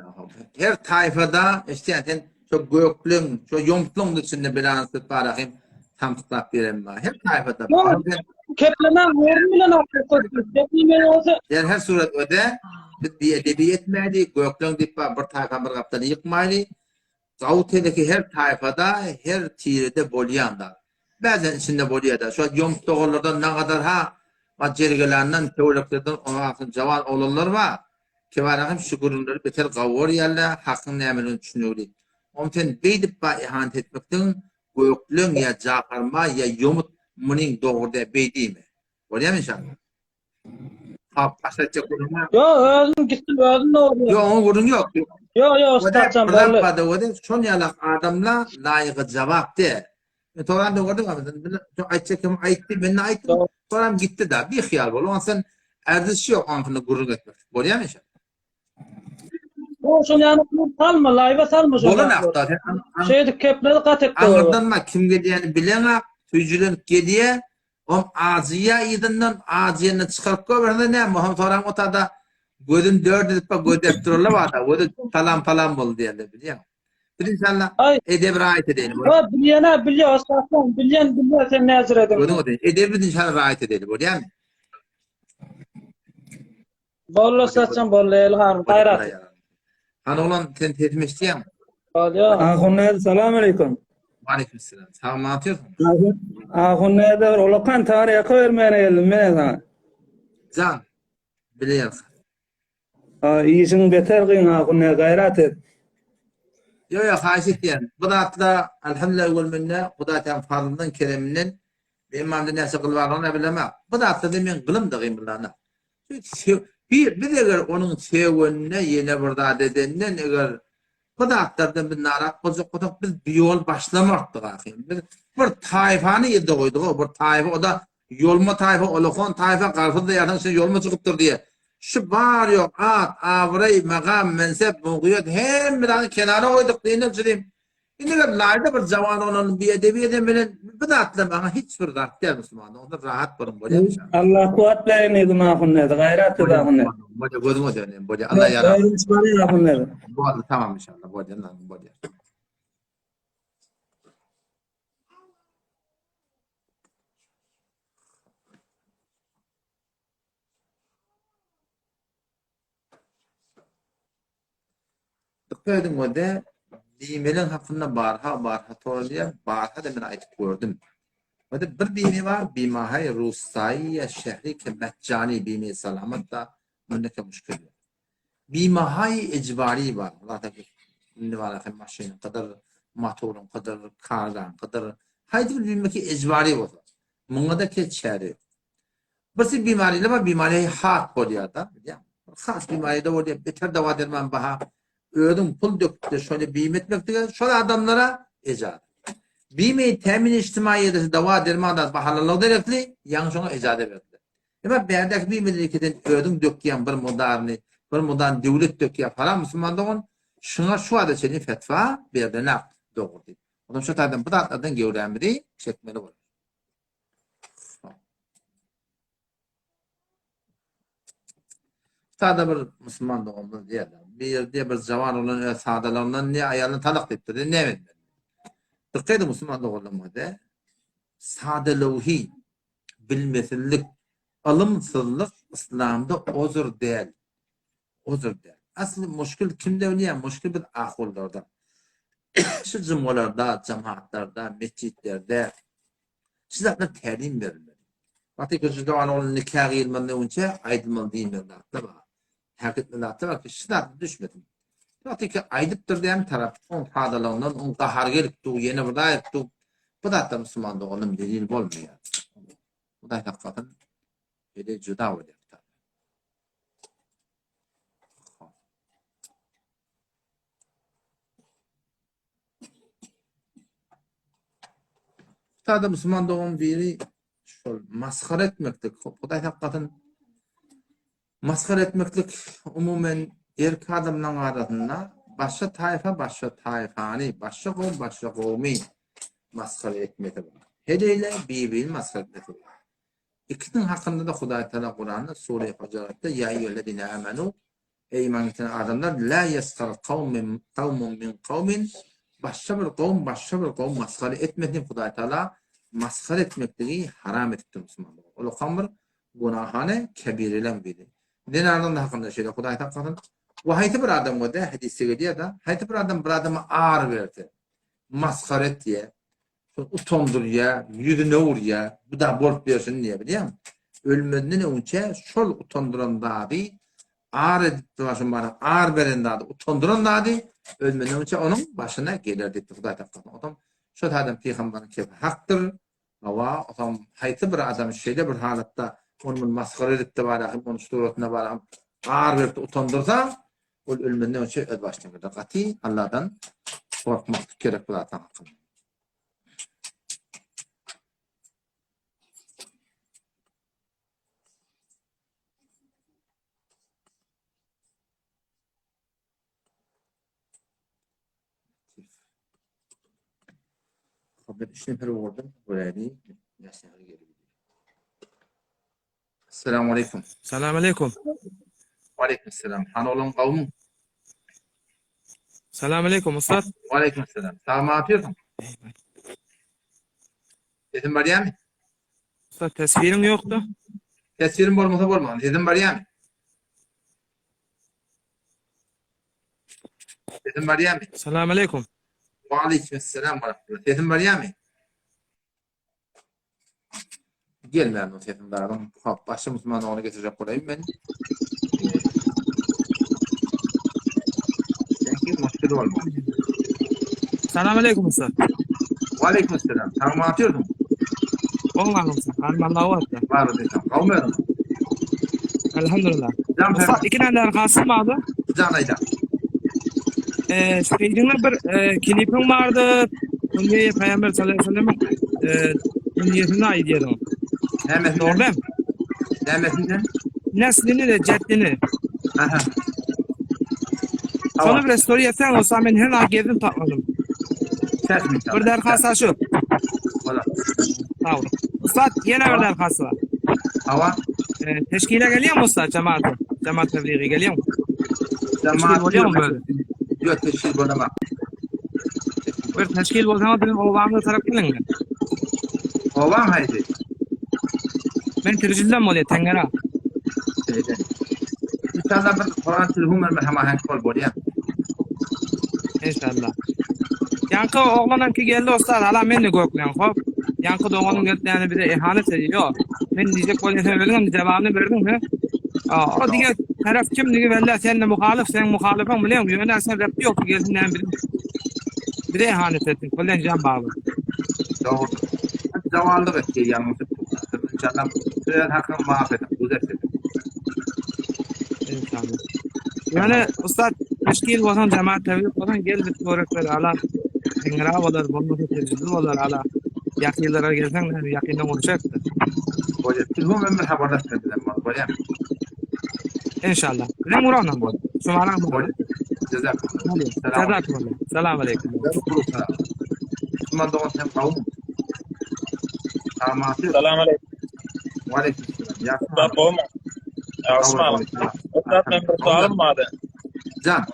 Her tayfada isteyen sen çok göklüm, çok yomplum içinde bilansı parahim tam tutak verem var. Her tayfada. Keplenen vurmulan köskesler. Keplenen olsa. Yani her suret öde bir edebiyat meyilli, göklüm deyip bir tayfa bir kaptanı yıkmaylı. Gavutedeki her tayfada, her tirede boliyanda. Bazen içinde boliyada. Şu an yomp doğrulardan ne kadar cergelerinden, teologlardan ona cavan olanlar var. Ki var hem şükürünleri beter gavur yerler, hakkın emelini düşünüyorlar. Onun için beydip ihanet etmekten göklün ya cakarma ya yomut munin doğruda beydi mi? Oluyor mu inşallah? Başlatacak kurulma. Yo özüm gittim özüm ne oluyor? Yok onun kurun yok. Yo ustaçam böyle. Bırakmadı o da son yalak adamla layıkı cevap de. Toran da gördüm ama aytçakim ayttı ben ayttım. Toran gitti da bir hıyal bol. Onun sen erdisi yok anfını gurur etmek. Oluyor mu inşallah? O şun yanık salma layva salma şun. Bolun akta. Şeydi kepledi kat etti. Anladın mı? Kim gidiyeni bilen tüycülün gidiye ağzıya idinden ağzıyını çıkarıp koyarında ne? Muhammed Toran otada gözün dört edip gödep dururlar var da. Gözü falan bol diye biliyor musun? Bir insanla edeb rahat edelim. Ha biliyor ustaçam biliyor sen nezir edin. Edeb bir insan rahat edelim. Oluyor mu? Bollo ustaçam bollo elham gayrat. Hani olan sen tetim isteyem. Ahunne selamünaleyküm. Aleykümselam. Sağ mı atıyorsun? Ahunne de olakan tarihe koyarmaya geldim ben sana. Can. Biliyorsun. İyisini beter kıyın ahunne gayret et. Yo yo haşit diyen. Bu da hatta elhamdülillah vel minne. Bu da tam fazlından kereminden. İmamda nesi kılvarını bilemem. Bu da hatta demin kılım da kıyımlarına. Bir eğer onun sevönüne yine burada dedenden eğer bu da hatta bir narak bozuk biz bir yol başlamaktık akıyım. Bir tayfanı yedi koyduk. Bir tayfa o da yolma tayfa, olukon tayfa karşıda yarın için yolma çıkıptır diye. Şu var yok at, avray, makam, mensep, mugiyet hem bir tane kenara koyduk diye ne söyleyeyim. Şimdi layda bir cavan onun bir edebiyeden bilen bir de atla bana hiçbir rahat değil Müslüman. Onda rahat varım böyle bir şey. Allah kuvvet verin edin ahunne gayret et ahunne. Böyle gözüme döneyim böyle Allah yarar. Gayrınç bari ahunne. Tamam inşallah böyle. Dikkat edin o da Dime'nin hakkında barha torluya barha da ben aytıp gördüm. O da bir bimi var, bimahay Rusayya şehri ke meccani bimi salamet da münneke müşkül. Bimahay icbari var. Allah da ne var efendim maşinin kadar, motorun kadar, kardan kadar. Haydi bir bimaki icbari var. Bunga da keçeri. Basit bimariyle var, bimariye hak oluyor da. Khas bimariye de oluyor. Beter dava derman baha. Ödüm pul döktü şöyle bim etmekte şöyle adamlara icad. Bimi temin içtimaiyede dava dermandan bahalallah derefli yanlışına icade verdi. Ama berdek bir memleketin ödüm döküyen bir modern devlet döküyen para Müslümanların şuna şu adı için fetva verdiğine doğru değil. Onun şu tadan bu tatlardan gevrenmedi çekmeli olur. Sağda bir Müslüman doğumlu diye bir cavan olan sağdalarından ne ayarını talak ettirdi ne verdi. Dikkat edin Müslüman doğumluda sağdalığı bilmesizlik alımsızlık İslam'da ozur değil. Ozur değil. Aslında müşkül kimde oynayan? Müşkül bir ahullarda. Şu cumhurlarda, cemaatlarda, mescitlerde siz aklına terim verilmeli. Vakti gözü doğan onun nikah ilminde önce aydınmalı değil mi? Hakikatli var ki siz aklına düşmedim. Vakti ki aydıptır diyen taraf on fadalarından on kahar gelip tu yeni burada yaptı. Bu da hatta Müslüman'da onun delil olmuyor. Bu da hakikaten böyle cüda oluyor. Tadı Müslüman doğum biri maskara etmeklik. Bu da hakikaten maskara etmeklik umumen erkek adamların arasında başka tayfani, başka kavmi maskara etmekte var. Hele birbirini maskara etmekte var. İkisinin hakkında da Hudayi Teala Kur'an'da Sure-i Hucurat'ta ya eyyühellezine amenu ey iman eden adamlar la yeskar kavmun min kavmin başka bir kavm maskara etmediğin Hudayi Teala maskara etmekliği haram ettir Müslümanlar. O kamır günahane kebirilen biri. Dinardan da hakkında şeyler Hudayi Teala ve hayti bir adam o da hadisi geliyor da hayti bir adam bir adama ağır verdi. Maskara et diye. Utandır ya, yüzüne vur ya, bu da borç versin diye biliyor musun? Ölmeden önce şol utandıran dadı, ağır edip başın bana, ağır veren dadı, utandıran dadı, ölmeden önce onun başına gelir dedi. Hudayi Teala. Adam, şu adam peygamberin kefi haktır, ama adam hayti bir adam şeyde bir halatta onun maskara edip de var, onun suratına var, ağır verip de utandırsa, o ölmeden önce öl başına gelir. Kati Allah'tan korkmak gerek bu zaten hakkında. Ben 3 nefer vurdum. Buraya değil. Yaşları geri gidiyor. Esselamu Aleyküm. Selamun Aleyküm. Aleyküm selam. Hanolun kavmun. Selamun Aleyküm Ustad. Aleyküm selam. Sağ mı yapıyorsun? Sesin var ya mı? Ustad tesvirin yoktu. Tesvirin olmasa olmaz. Sesin var ya mı? Sesin var ya mı? Selamun Aleyküm. Aleyküm selam. Sesin var ya mı? gelmeyen o sesin dağılım. Başı Müslüman onu getirecek olayım ben. Belki müşkül olmaz. Selamünaleyküm Ustad. Aleyküm selam. Sen mi atıyordun? Olmaz mısın? Allah'a var da. Var desem. Kavmıyorum. Elhamdülillah. Can Ustad Ferhat. iki tane arkası vardı. Can Ayda. Şeydinle bir klipim vardı. Kundiye Peygamber sallallahu aleyhi ve sellem'in kunyesine ait yedim. Nemesinden. Doğru değil mi? Nemesinden. Neslini de ceddini. Aha. Sonra bir story etsen olsa ben her an gezdim tatmadım. Ses mi inşallah? Bir derkası şu. Valla. Tamam. Ustad yine bir derkası var. Hava. Teşkile geliyor mu Ustad cemaate? Cemaat tebliği geliyor mu? Teşkil oluyor mu böyle? Yok teşkil bulama. Bir teşkil olsa benim oğlanlığı taraf gelin mi? Ovan haydi. Ben Tircil'den mi oluyor? Tengera. Şeyden. İnşallah bir Kur'an tilhum merhama hangi kol bol ya. İnşallah. Yankı oğlanan ki geldi Ustad. Hala ben de gökleyen hop. Yankı da oğlanın geldiğini bir de ihanet ediyor. Ben diyecek olayını verdim. Cevabını verdim mi? O diye taraf kim diye valla sen de muhalif, sen muhalifin biliyor musun? Yönden sen rapti yok geldiğinden bir de ihanet ettin. Kollen can bağlı. Doğru. Zavallık etti yalnız. İnşallah sürer hakkını mahvedin. Güzel dedi. İnşallah. Yani Ustad teşkil olsan cemaat tevhid olsan gel bir tuvaretleri ala Tengera olur, bulması tecrübü olur ala yakınlara gelsen yakından olacaktır. Böyle tilhum merhaba da dediler. Böyle. İnşallah. Ne murandan bu? Sumaran bu. Böyle. Cezakallah. Cezakallah. Selamun aleyküm. Müslüman doğan sen kavun. Tamam. Selamünaleyküm. Aleyküm selam. Ya. Ustad olma. Osman. Ustad men bir sualım vardı. Can.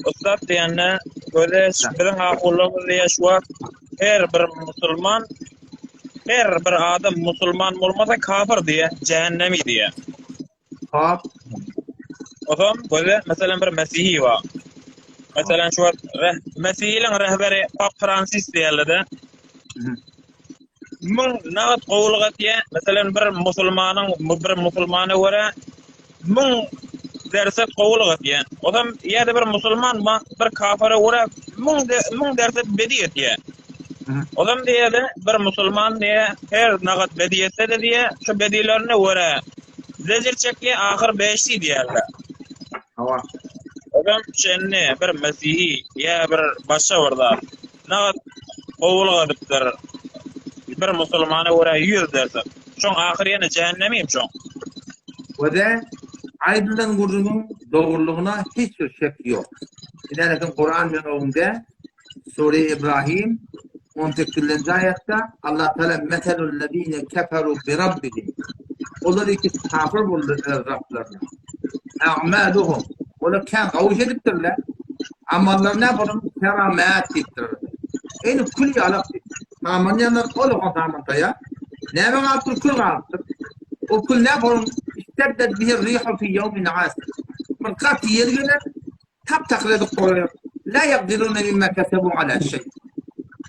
Ustad diýende böyle biziň akulymyz ýaşwar her bir musulman her bir adam musulman bolmasa kafir diýe, cehennemi diýe. Hop. Otam böyle mesela bir Mesihi var. Mesela şu Mesihiliň rehberi Pap Francis diýerler-de. Min nagat gowulga diýe, mesela bir musulmana göre min derset gowulga diýe. Otam ýa-da bir musulman bir kafira göre min derset bediyet diýe. Otam diýe bir musulman diýe her nagat bediyetse de diýe şu bedilerine göre zecir çekli ahir 5'li diýerler. Hava. Otam şenni bir Mesihi ýa bir başga birda nagat gowulga dipdir. Bir musulmana göre 100 derset. Şoň ahir ýene cehennemiyim şoň. Ve de aydınlan gurunun doğruluğuna hiç şek yok. İlahi Kur'an menûnde Sure İbrahim 18. ayette Allah Teala meselul lezine keferu bi rabbihim. Onlar iki kafir buldu Rablarına. A'maluhum. Onlar kan kavuş ediptirler. Amallarına bunun keramet ettirir. En kulli alak. Amanyanlar oğlu kontamantaya. Ne ben altır kul altır. O kul ne bunun isteddet bihi rihu fi yevmin asir. Mırkat yerine tap takladık koyuyor. La yakdirune mimma kesebu ala şey.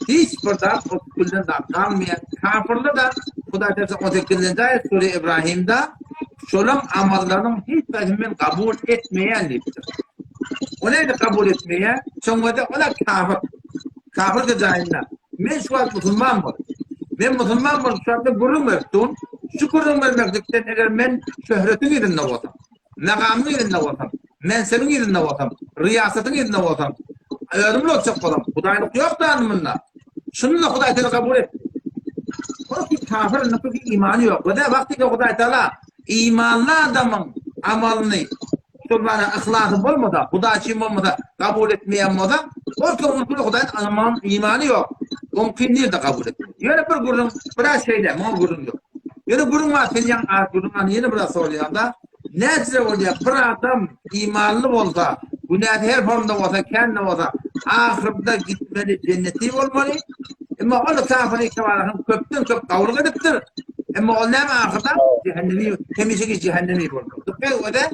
Hiç burada o kulden da kalmayan kafirle de Huda Teala 18. ayet Sure İbrahim'de şolam amallarının hiç birini kabul etmeyen liptir. O neydi kabul etmeye? Sonra da ola kafir. Kafir de cahilna. Men şu an Müslüman var. Ben Müslüman var. Şu anda gurur verdim. Şu gurur vermekten eğer men şöhretin yerinde olsam, makamın yerinde olsam, mensebin yerinde olsam, riyasetin yerinde olsam, ölümlü olacak olam. Hudaylık yok da anımında. Şununla Huday Teala kabul etti. O ki kafirin nasıl bir imanı yok. Ve de vakti ki Huday Teala imanlı adamın amalını Subhane ahlakı olmadan, Huda için olmadan kabul etmeyen moda, o ki onun Huday'ın imanı yok. Mümkünliği de kabul etmiyor. Yani bir gurun, biraz şeyle, mon gurun yok. Yani gurun var, sen ağır gurun var, yeni biraz soruyor da, ne oluyor, bir adam imanlı olsa, günah her formda olsa, kendi olsa, ahirde gitmeli, cenneti olmalı. Ama onu kafiri kevarahın köpten köp kavruq ediptir. Ama o ne ahirde cehennemi, temizlik cehennemi olmalı. O da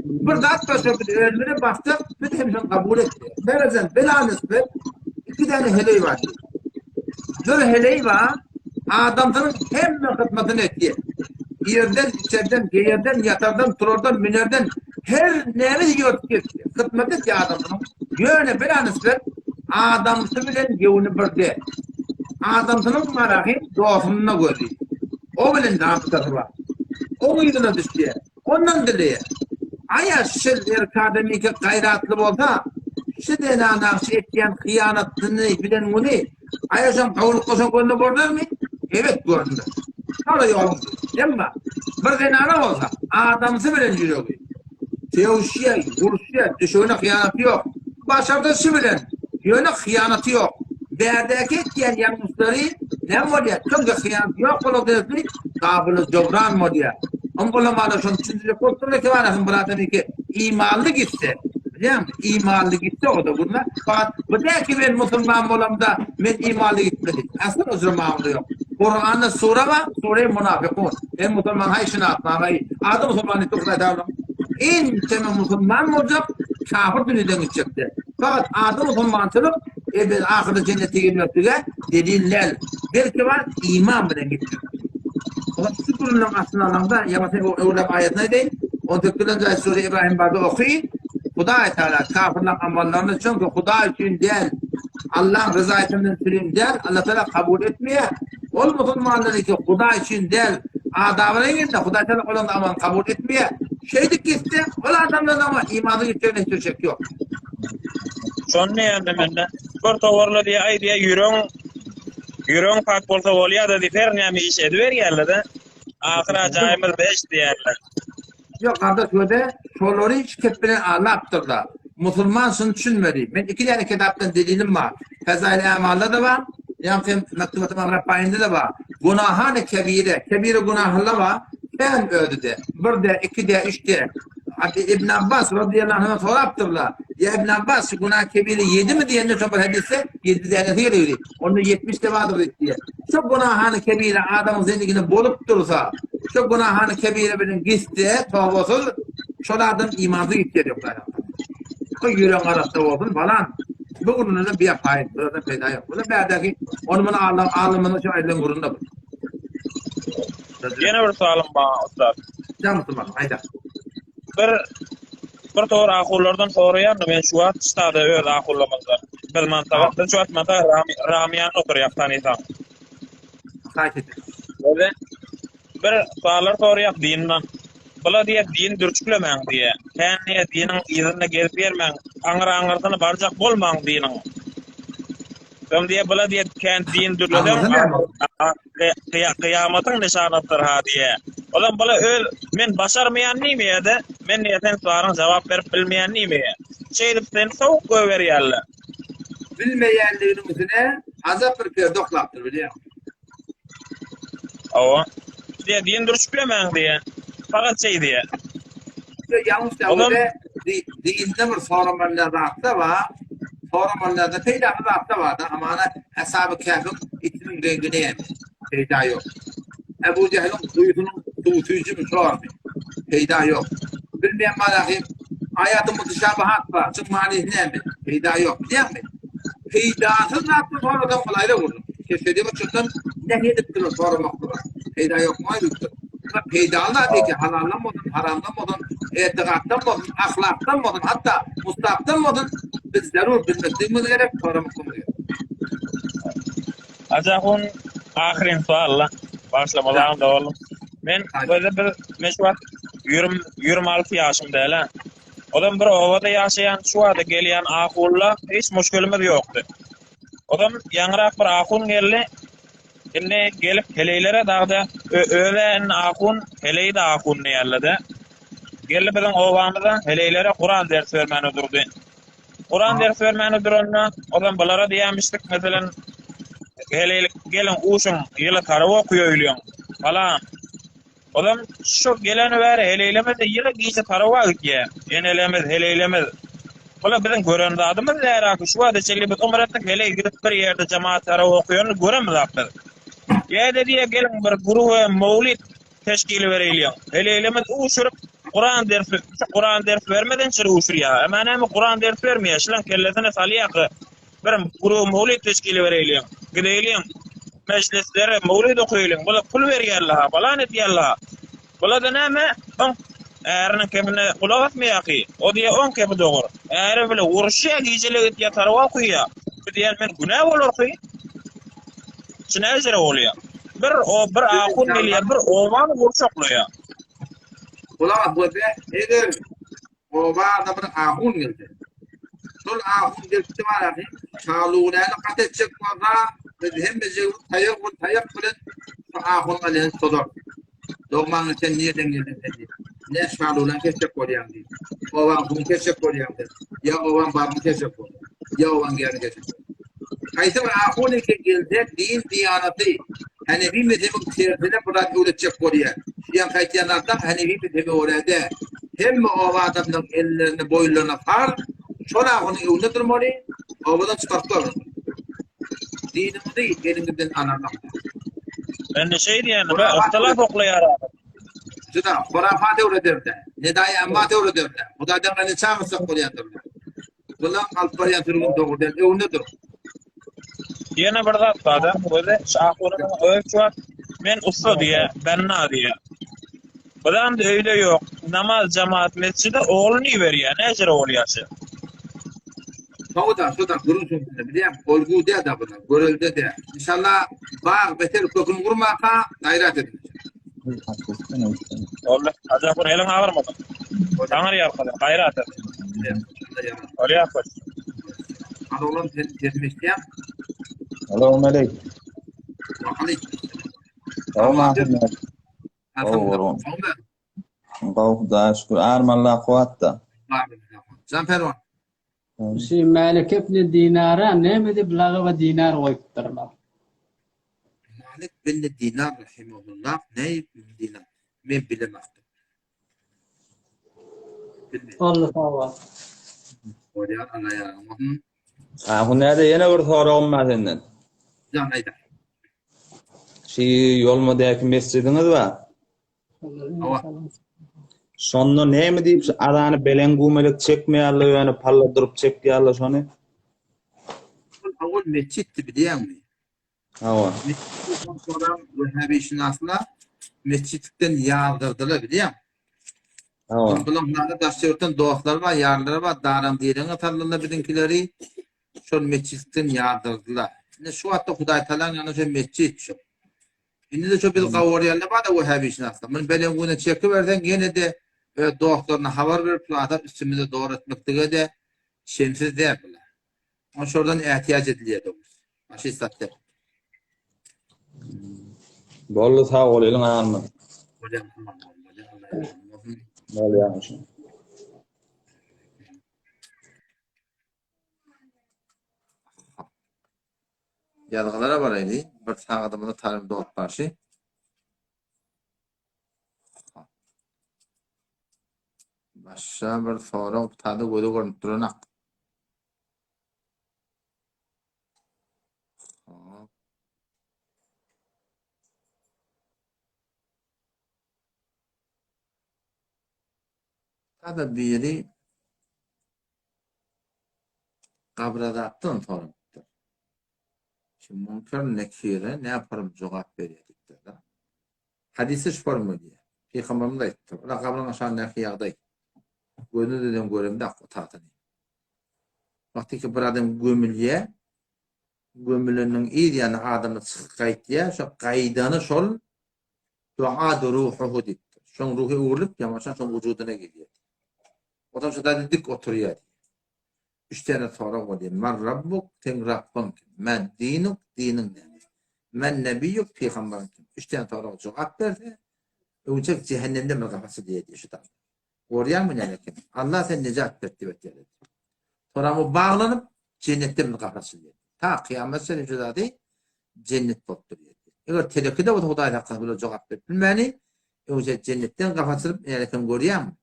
bir zat başöpü ölümüne baktık, bir hemşen kabul etti. Böylece bela nispet iki tane heley var. Bir heley var, Adamsının hemme hizmetini etti. Yerden, içeriden, geyerden, yatardan, turardan, minerden her neyini gördük. Hizmet etti adamsının. Yöne bir anısır adamsı bilen gevuni birdi. Adamsının maraki doğasına gördü. O bilen dağıtısı var. O yüzüne düştü. Ondan dileye. Aya şil erkademiki gayratlı olsa şu dena nakşı etken hıyanatını bilen bunu aya sen kavuluk kosan gönlü gördün mü? Evet gördüm. Hala yolum. Değil mi? Bir dena olsa adamsı bilen yürüyor. Tevşiye, vurşiye, düşüğüne hıyanatı yok. Başardısı bilen yöne hıyanatı yok. Berdeki etken yanlışları ne var ya? Çünkü hıyanatı yok. Kolu destek kabını cobran mı diye. Onkolamalı şun çünkü kontrol ki var buradan ki imanlı gitti. Biliyor musun? İmanlı gitti o da bunlar. Fakat bu da ki ben Müslüman olam da ben imanlı gitmedim. Aslında özür mamlı yok. Kur'an'da sure var, sure-i münafıkun. Ben Müslüman hayşını atmamayı. Adı Müslümanı tukla davram. En temel Müslüman olacak, kafir dünyadan çıktı. Fakat adı Müslümançılık, ahirde cennete girmekte deliller. Belki var, iman bile gitti. Şu durumdan aslında anlamda Yamasın Uğurlam ayetine değil, 14. Sure İbrahim Baba okuyun. Huda Teala kafirler amallarını çünkü Huda için değil, Allah rızayetinden süreyim değil, Allah Teala kabul etmiyor. Ol Müslümanları ki Huda için değil, adabına girdi, Huda Teala olan aman kabul etmiyor. Şeydik gitti, o adamların ama imanı geçeceğine hiç şek yok. Son ne yani bende? Spor tovarlı diye ay diye yürüyün pak bolsa bolya da difernya mi iş ediver yerlerde. Ahira caymır 5 diyerler. Yok kardeş öyle şoları hiç kepine ağlattır da. Müslümansın düşünmedi. Ben 2 tane kitaptan delilim var. Fezail-i Amal'da da var. Yani Mektubat-ı Rabbani'de de var. Günahane kebire. Kebire günahlı var. Ben öldü de. 1'de, 2'de, 3'de. Hatta İbn Abbas radıyallahu anh soraptırlar. Ya İbn Abbas günah kebiri 7 mi diye ne sabır hadise 7 tanesi geliyor. Onun 70 de vardır diye. Şu günahane kebiri adamın zindagini bolup dursa, şu günahane kebiri benim gitti, tavbasız, şolardan imanı gitti diyorlar. O yüreğin arasında olsun falan. Bu bunun da bir fayda, burada fayda yok. Burada berdeki onu bana ağlamını şu elden vurunda bu. Yine bir sualım bana ustad. Canım Müslüman, hayda. Bir doğru ahullardan soruyan men şu an ustada öz ahullamazda. Bilmem tavatda şu an mata Ramiyan oturuyor tanıysam. Kaç et. Öyle bir suallar soruyor dinden. Bula diye din dürçüklemen diye. Kendiye dinin izine gelip vermen. Anırsını barcak bolman dinin. Hem diye bula diye kendi din dürleden kıyamatın nişanattır ha diye. Olam bula öl men başarmayan neymi ya da men niyeten suarın cevap verip bilmeyen neymi ya. Şeydip seni soğuk göver yerler. Bilmeyenlerin üzerine azap bir kere doklaktır biliyor musun? Ava. Diye din dürçüklemen diye. Fakat şey diye. Yanlış da öyle dinde bir sorumlularda hafta var. Sorumlularda peyda bir hafta vardı ama ana hesabı kâfim itimin rengine yemiş. Peyda yok. Ebu Cehil'in kuyusunun tuğutuyucu mu sormuyor. Peyda yok. Bilmeyen malakim hayatın mutuşabahat var. Çık manihine mi? Peyda yok. Biliyor musun? Peydasız ne yaptın sonradan kolayla vurdun. Keşfediğim açıktan ne edip durur sormakta var. Peyda yok mu ayrıktır. Peydalı değil ki halaldan mı olun, haramdan mı olun, etikattan mı olun, ahlaktan mı olun, hatta mustahaptan mı olun, biz zarur bilmektiğimiz gerek sormakta oluyor. Acakun ahirin sualla. Başlamadan da oğlum. Men böyle bir meşvat 26 yaşımda hele. Odam bir ovada yaşayan şu anda gelen ahulla hiç müşkülümüz yoktu. Odam yanırak bir ahun geldi. Şimdi gelip heleylere dağda öven ahun heleyi de ahun yerledi. Gelip bizim ovamıza heleylere Kur'an ders vermeni durdu. Kur'an ders vermeni durduğunda odam balara diyemiştik mesela heleylik gelin uşum yılı tarı okuyor ölüyorum falan. Odam şu geleni ver heleylemez de yılı giyse tarı var ki yenelemez heleylemez. Bula bizim gören adımız yarak şu adı çekilip umrettik heley gidip bir yerde cemaat tarı okuyorunu göremez artık. Ya dediye gelin bir grubu mevlid teşkili veriliyor. Heleylemez uşurup Kur'an ders vermeden çıra uşur ya. Hemen hem Kur'an ders vermiyor. Şulan kellesine salıyakı. Bir grubu mevlid teşkili veriliyor. Gideyliyor. meclislere mevlid okuyulun. Bula pul berýärler, balan etýärler. Bula da näme? Äärinin kemine kulak atmaýaky. O diýe 10 kemi dogur. Äär bile uruşýa gijelik etýär tarwa okuýar. Bu diýen men günä bolarky. Şuna ejere bolýar. Bir akun milýär, bir owan urşaklýar. Kulak bu be eger o barda bir ahun geldi. Sol ahun geldi var abi. Çaluğuna katacak var. Hem de tayak bilen ahun alın sodor. Dogmanın sen nereden geldin dedi. Ne çaluğuna kesecek koyan dedi. Ovan bunu kesecek koyan dedi. Ya ovan babını kesecek koyan. Ya ovan geldi kesecek. Kaysa ahun ki geldi din diyanatı. Hani bir mezhebin tersine bırak üretecek koyan. Yan kayıtyanlardan hani bir mezhebi orada. Hem o adamın ellerini boylarına far. Şola onu yolunda durmalı. Ovadan çıkartlar. Dinimiz değil, elimizden anlamak. Ben de şey diýen, ihtilaf oklayar. Juda, hurafat öğretirdi. Nedai ammat öğretirdi. Hudadan ne çağırsak koyandır. Bunlar alt baryan turgun doğurdan yolunda dur. Ýene bir zat barda, böyle şahwuryň ölçüp men usta diýe, benna diýe. Budan da öýle ýok. Namaz jamaat mescide ogluny berýär, näjere bolýar. Şoda guruşun bilýän, olgu diýe da buna, görelde de. İnşallah bağ beter kökün gurmaka gayret edin. Ola, ajak bir elin agyrmady. Taňar ýarkada, gayret et. Ola ýapar. Adolun termişdiýär. Assalamu aleykum. Gawda şükür armalla kuwatta. Zamperwan. Şey Malik ibn Dinara ne de blaga ve dinar koyuptırlar. Malik bin Dinar rahimahullah ne dinar? Men bilemezdim. Allah Allah. Oraya ana ya. Bu näde ýene bir soragym bar senden. Janayda. Şi ýolmadaky mescidiňiz bar. Şonda näme diýip adany belen gumelek çekmeýärler ýöne palla durup çekýärler şonu. Awul mescitdi bilýärmi? Hawa. Sonra Vehhabi şinaslar mescitlikten yağdırdılar bilýär. Hawa. Bunlarda daşçıwrdan doğaklar var, ýarlary var, daram diýen atarlarla bizimkileri şol mescitlikten yağdırdılar. Ne şu hatta Hudaý Taala ýany şu mescit şu. Indi de şu bil gawrýarlar bar da Vehhabi şinaslar. Men belen gune çekiberden gene de doğaklarına habar berip adam üstümüze doğru etmektige de şemsiz diýerler. O şordan ihtiyaç edilýär. Aşy satdy. Bolly sag bolýan army. Bolýan şu. Ýazgylara baraydy. Bir sagadymyza tarim dolup barşy. Başa bir soru tadı göre görünüp durunak. Tadı biri kabradaktan sorumludur. Şimdi munkar nekire ne yaparım cevap verecektir da. Hadisi şu formu diye. Peygamberimiz aytdy. Ola kabran aşağı nekiyagday. Gönül dedem göremde akıtatını. Vakti ki bir adam gömülye, gömülünün iyi diyen adamı çıkayt diye, şu kaydanı şol, duadı ruhuhu diptir. Şun ruhu uğurlup, yamaşan şun vücuduna gidiyor. O da şu da dik oturuyor. 3 tane soru var diye. Men Rabbuk, sen Rabbin kim? Men dinuk, dinin demiş. Men nebiyyuk, peygamberin kim? 3 tane soru cevap verdi. Uçak cehennemde mi kafası diye şu da. Oraya mı ne kim? Allah sen necat verdi dedi. Sonra mı bağlanıp cennette mi kafası diye. Ta kıyamet seni cüzadi cennet bottur diye. Eğer telekide o Hudaýa kabul cevap verdi. Bilmeni uçak cennetten kafasını ne kim görüyor mu?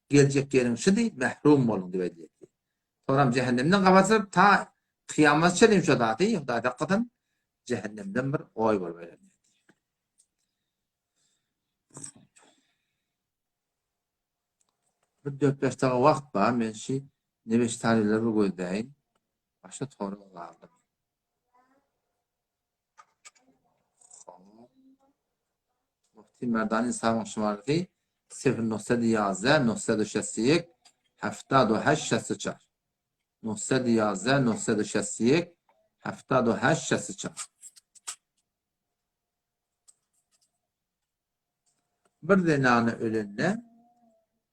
Gelecek yerin şu değil, mehrum olun diye dedi. Sonra cehennemden kafasını ta kıyamet seni cüzadi Hudaýa kadın cehennemden bir oy var böyle. Bir 4-5 daga wagt bar, men şi nebeş tarihleri gözdeýin. Başa tory aldım. Merdani insafın şumarati 0.11 961 78 64 911 961 78 64 bir denanı ölünne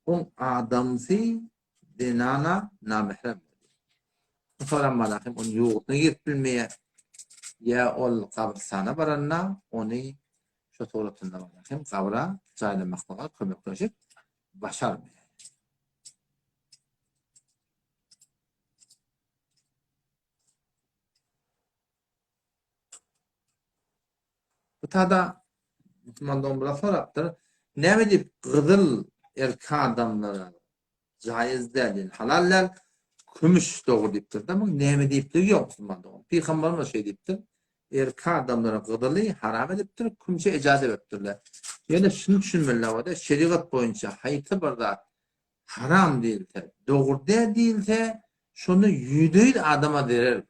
on adamsı denana namahrem. Soran malahim on yoğutunu yetbilmeye ya ol kabristana baranna onu şu soratında malahim kabra caylamakla kömekleşip başarmıyor. Bu tada Müslümandan biraz soraktır. Ne bilip gıdıl erka adamlara caiz değil, halaller kümüş doğru deyiptir. Ama ne deyiptir yok Müslümandan. Peygamberimiz şey deyiptir. Erka adamlara gıdılı haram ediptir, kümüşe icazet ettirler. Yani şunu düşünmeliler var da şeriat boyunca haytı barda haram değilse, doğru değilse şunu yüdüğü adama verir.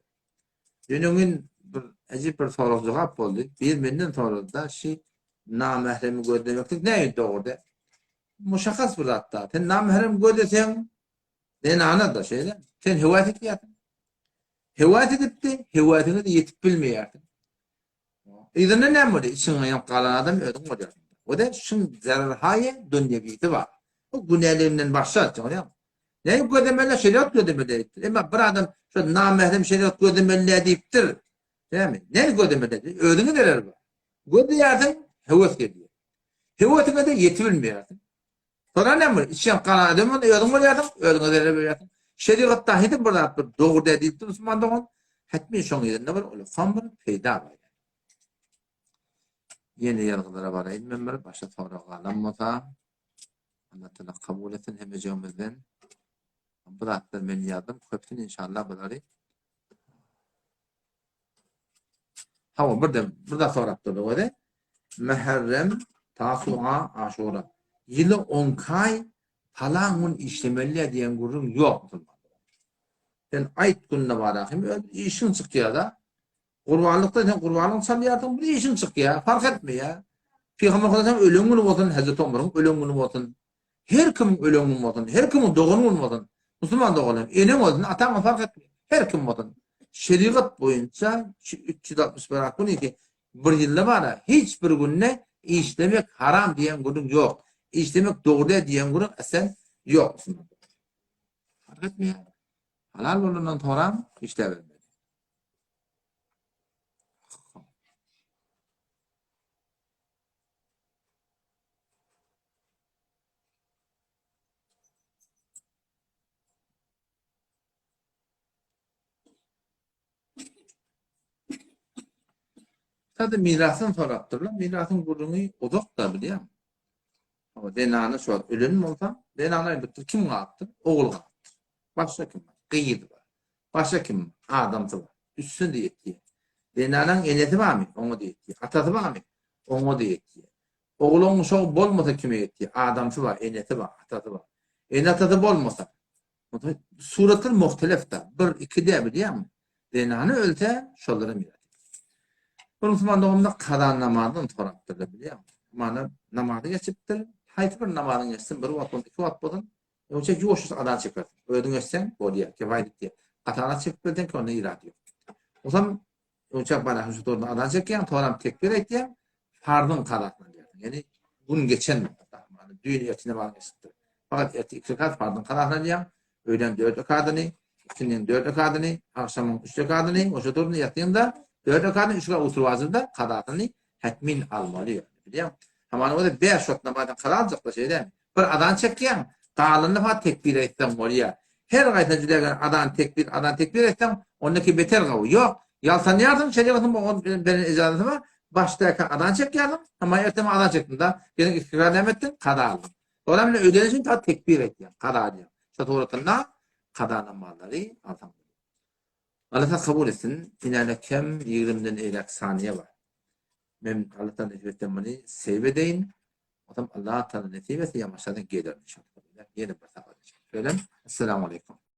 Dünümün acip bir soru cevap oldu. Bir benden soru da şey namahremi görmektik neydi orada? Muşakas bir hatta. Sen namahrem görsen ben ana da şeyle. Sen hivat etiyatın. Hivat edipti. Hivatını da yetip bilmeyatın. İzine ne mi? İçin ayam kalan adam ödüm oluyor. O da şun zarar haye dünyeviydi var. O günahlarından başlayacak. Ne görmeli şeriat görmeli. Ama bir adam şu namahrem şeriat görmeli deyiptir. Değil mi? Ne görmeli? Ödünü derer var. Görmeyatın. Hivat geliyor. Hivatına da yetibilmeyatın. Sonra ne mi? İçin kalan adamın ödüm oluyorsun. Ödünü derer veriyorsun. Şeriat dahi burada bir doğru deyip Müslümanların hatmi şoň ýerinde bir ulkan bir peýda bolýar. Yeni ýerlere baraýyn men bir başa soraga alanmasa Allah taala kabul etsin hemejemizden. Bu hatda men ýazdym köpden inşallah bolary. Hawa birde sorap durdy. Muharrem, Tasu'a, Aşura. Ýyly 10 kay Halanın işlemelli diyen gurun yok. Sen ayet gününe varahim, işin çıkıyor da. Kurbanlıkta sen kurbanlık salıyordun, bir işin çıkıyor. Fark etmiyor. Peygamber Efendimiz ölüm günü olsun, Hazreti Ömer'in ölüm günü olsun. Her kimin ölüm günü olsun, her kimin doğum günü olsun. Müslüman da olayım, enem olsun, atan fark etmiyor. Her kim olsun. Şeriat boyunca 361 gün ki bir yılda var hiçbir günne işlemek haram diyen günün yok. İşlemek doğru diyen günün esen yok. Fark etmiyor. Halal bulunan toram işte vermedi. Tadı mirasın soraktırlar. Mirasın gurunu uzak da biliyor musun? Ama denanı şu an ölün mü olsa denanı bitti. Kim kalktı? Oğul kalktı. Başka kim var? Kıyıdı var. Başka kim var? Adamsı var. Üstün de yetkiye. Denanın enesi var mı? Onu da yetkiye. Atası var mı? Onu da yetkiye. Oğlunun şu bolmasa kime yetkiye? Adamsı var, enesi var, atası var. Atası bolmasa. Suratır muhtelif de. Bir, iki de biliyor musun? Denanı ölte şollara mirat. Bu Müslüman doğumda kadan namazını soraktırdı biliyor musun? Mana namazı geçiptir. Hayt bir namazını geçsin. Bir vat iki vat bodun. Yoksa yoşuz adan çıkar. Ödün geçsen bodiya. Kefayet diye. Atana çıkıp bilden ki onu irad yok. O zaman yoksa bana hüsnü doğumda adan çekiyen toram tekbir ettiyen fardın kadatına geldi. Yani bunu geçen mi? Düğün etine bağlı geçiptir. Fakat iki kat fardın kadatına diyen öğlen 4 rekadını, ikinin 4 rekadını, akşamın 3 rekadını, o şuturunu yattığında 4 rekadını 3 rekat usul vazında kadatını hetmin almalı. Biliyor musun? Ama o da 5 şot namazdan kalalacak da şey değil mi? Bir adan çekiyen dağılını falan tekbir ettim oraya. Her gaytacılar adan tekbir ettim, ondaki beter kavu. Yok, yalsan yardım, şeriatın benim icazeti var. Baştaki adan çek yardım, ama erteme adan çektim da, benim ikrar demettin, kada aldım. Dolayısıyla ödenin için tekbir ettim, kada diyorum. Şatoratında kada namazları aldım. Allah kabul etsin, finale kem 20'den eylek saniye var. Ben Allah'tan nefretten bunu sevbedeyin. O zaman Allah'a tanrı nefret ve yamaçlardan gelir. Yeni bir takılacak. Söylem. Esselamu Aleyküm.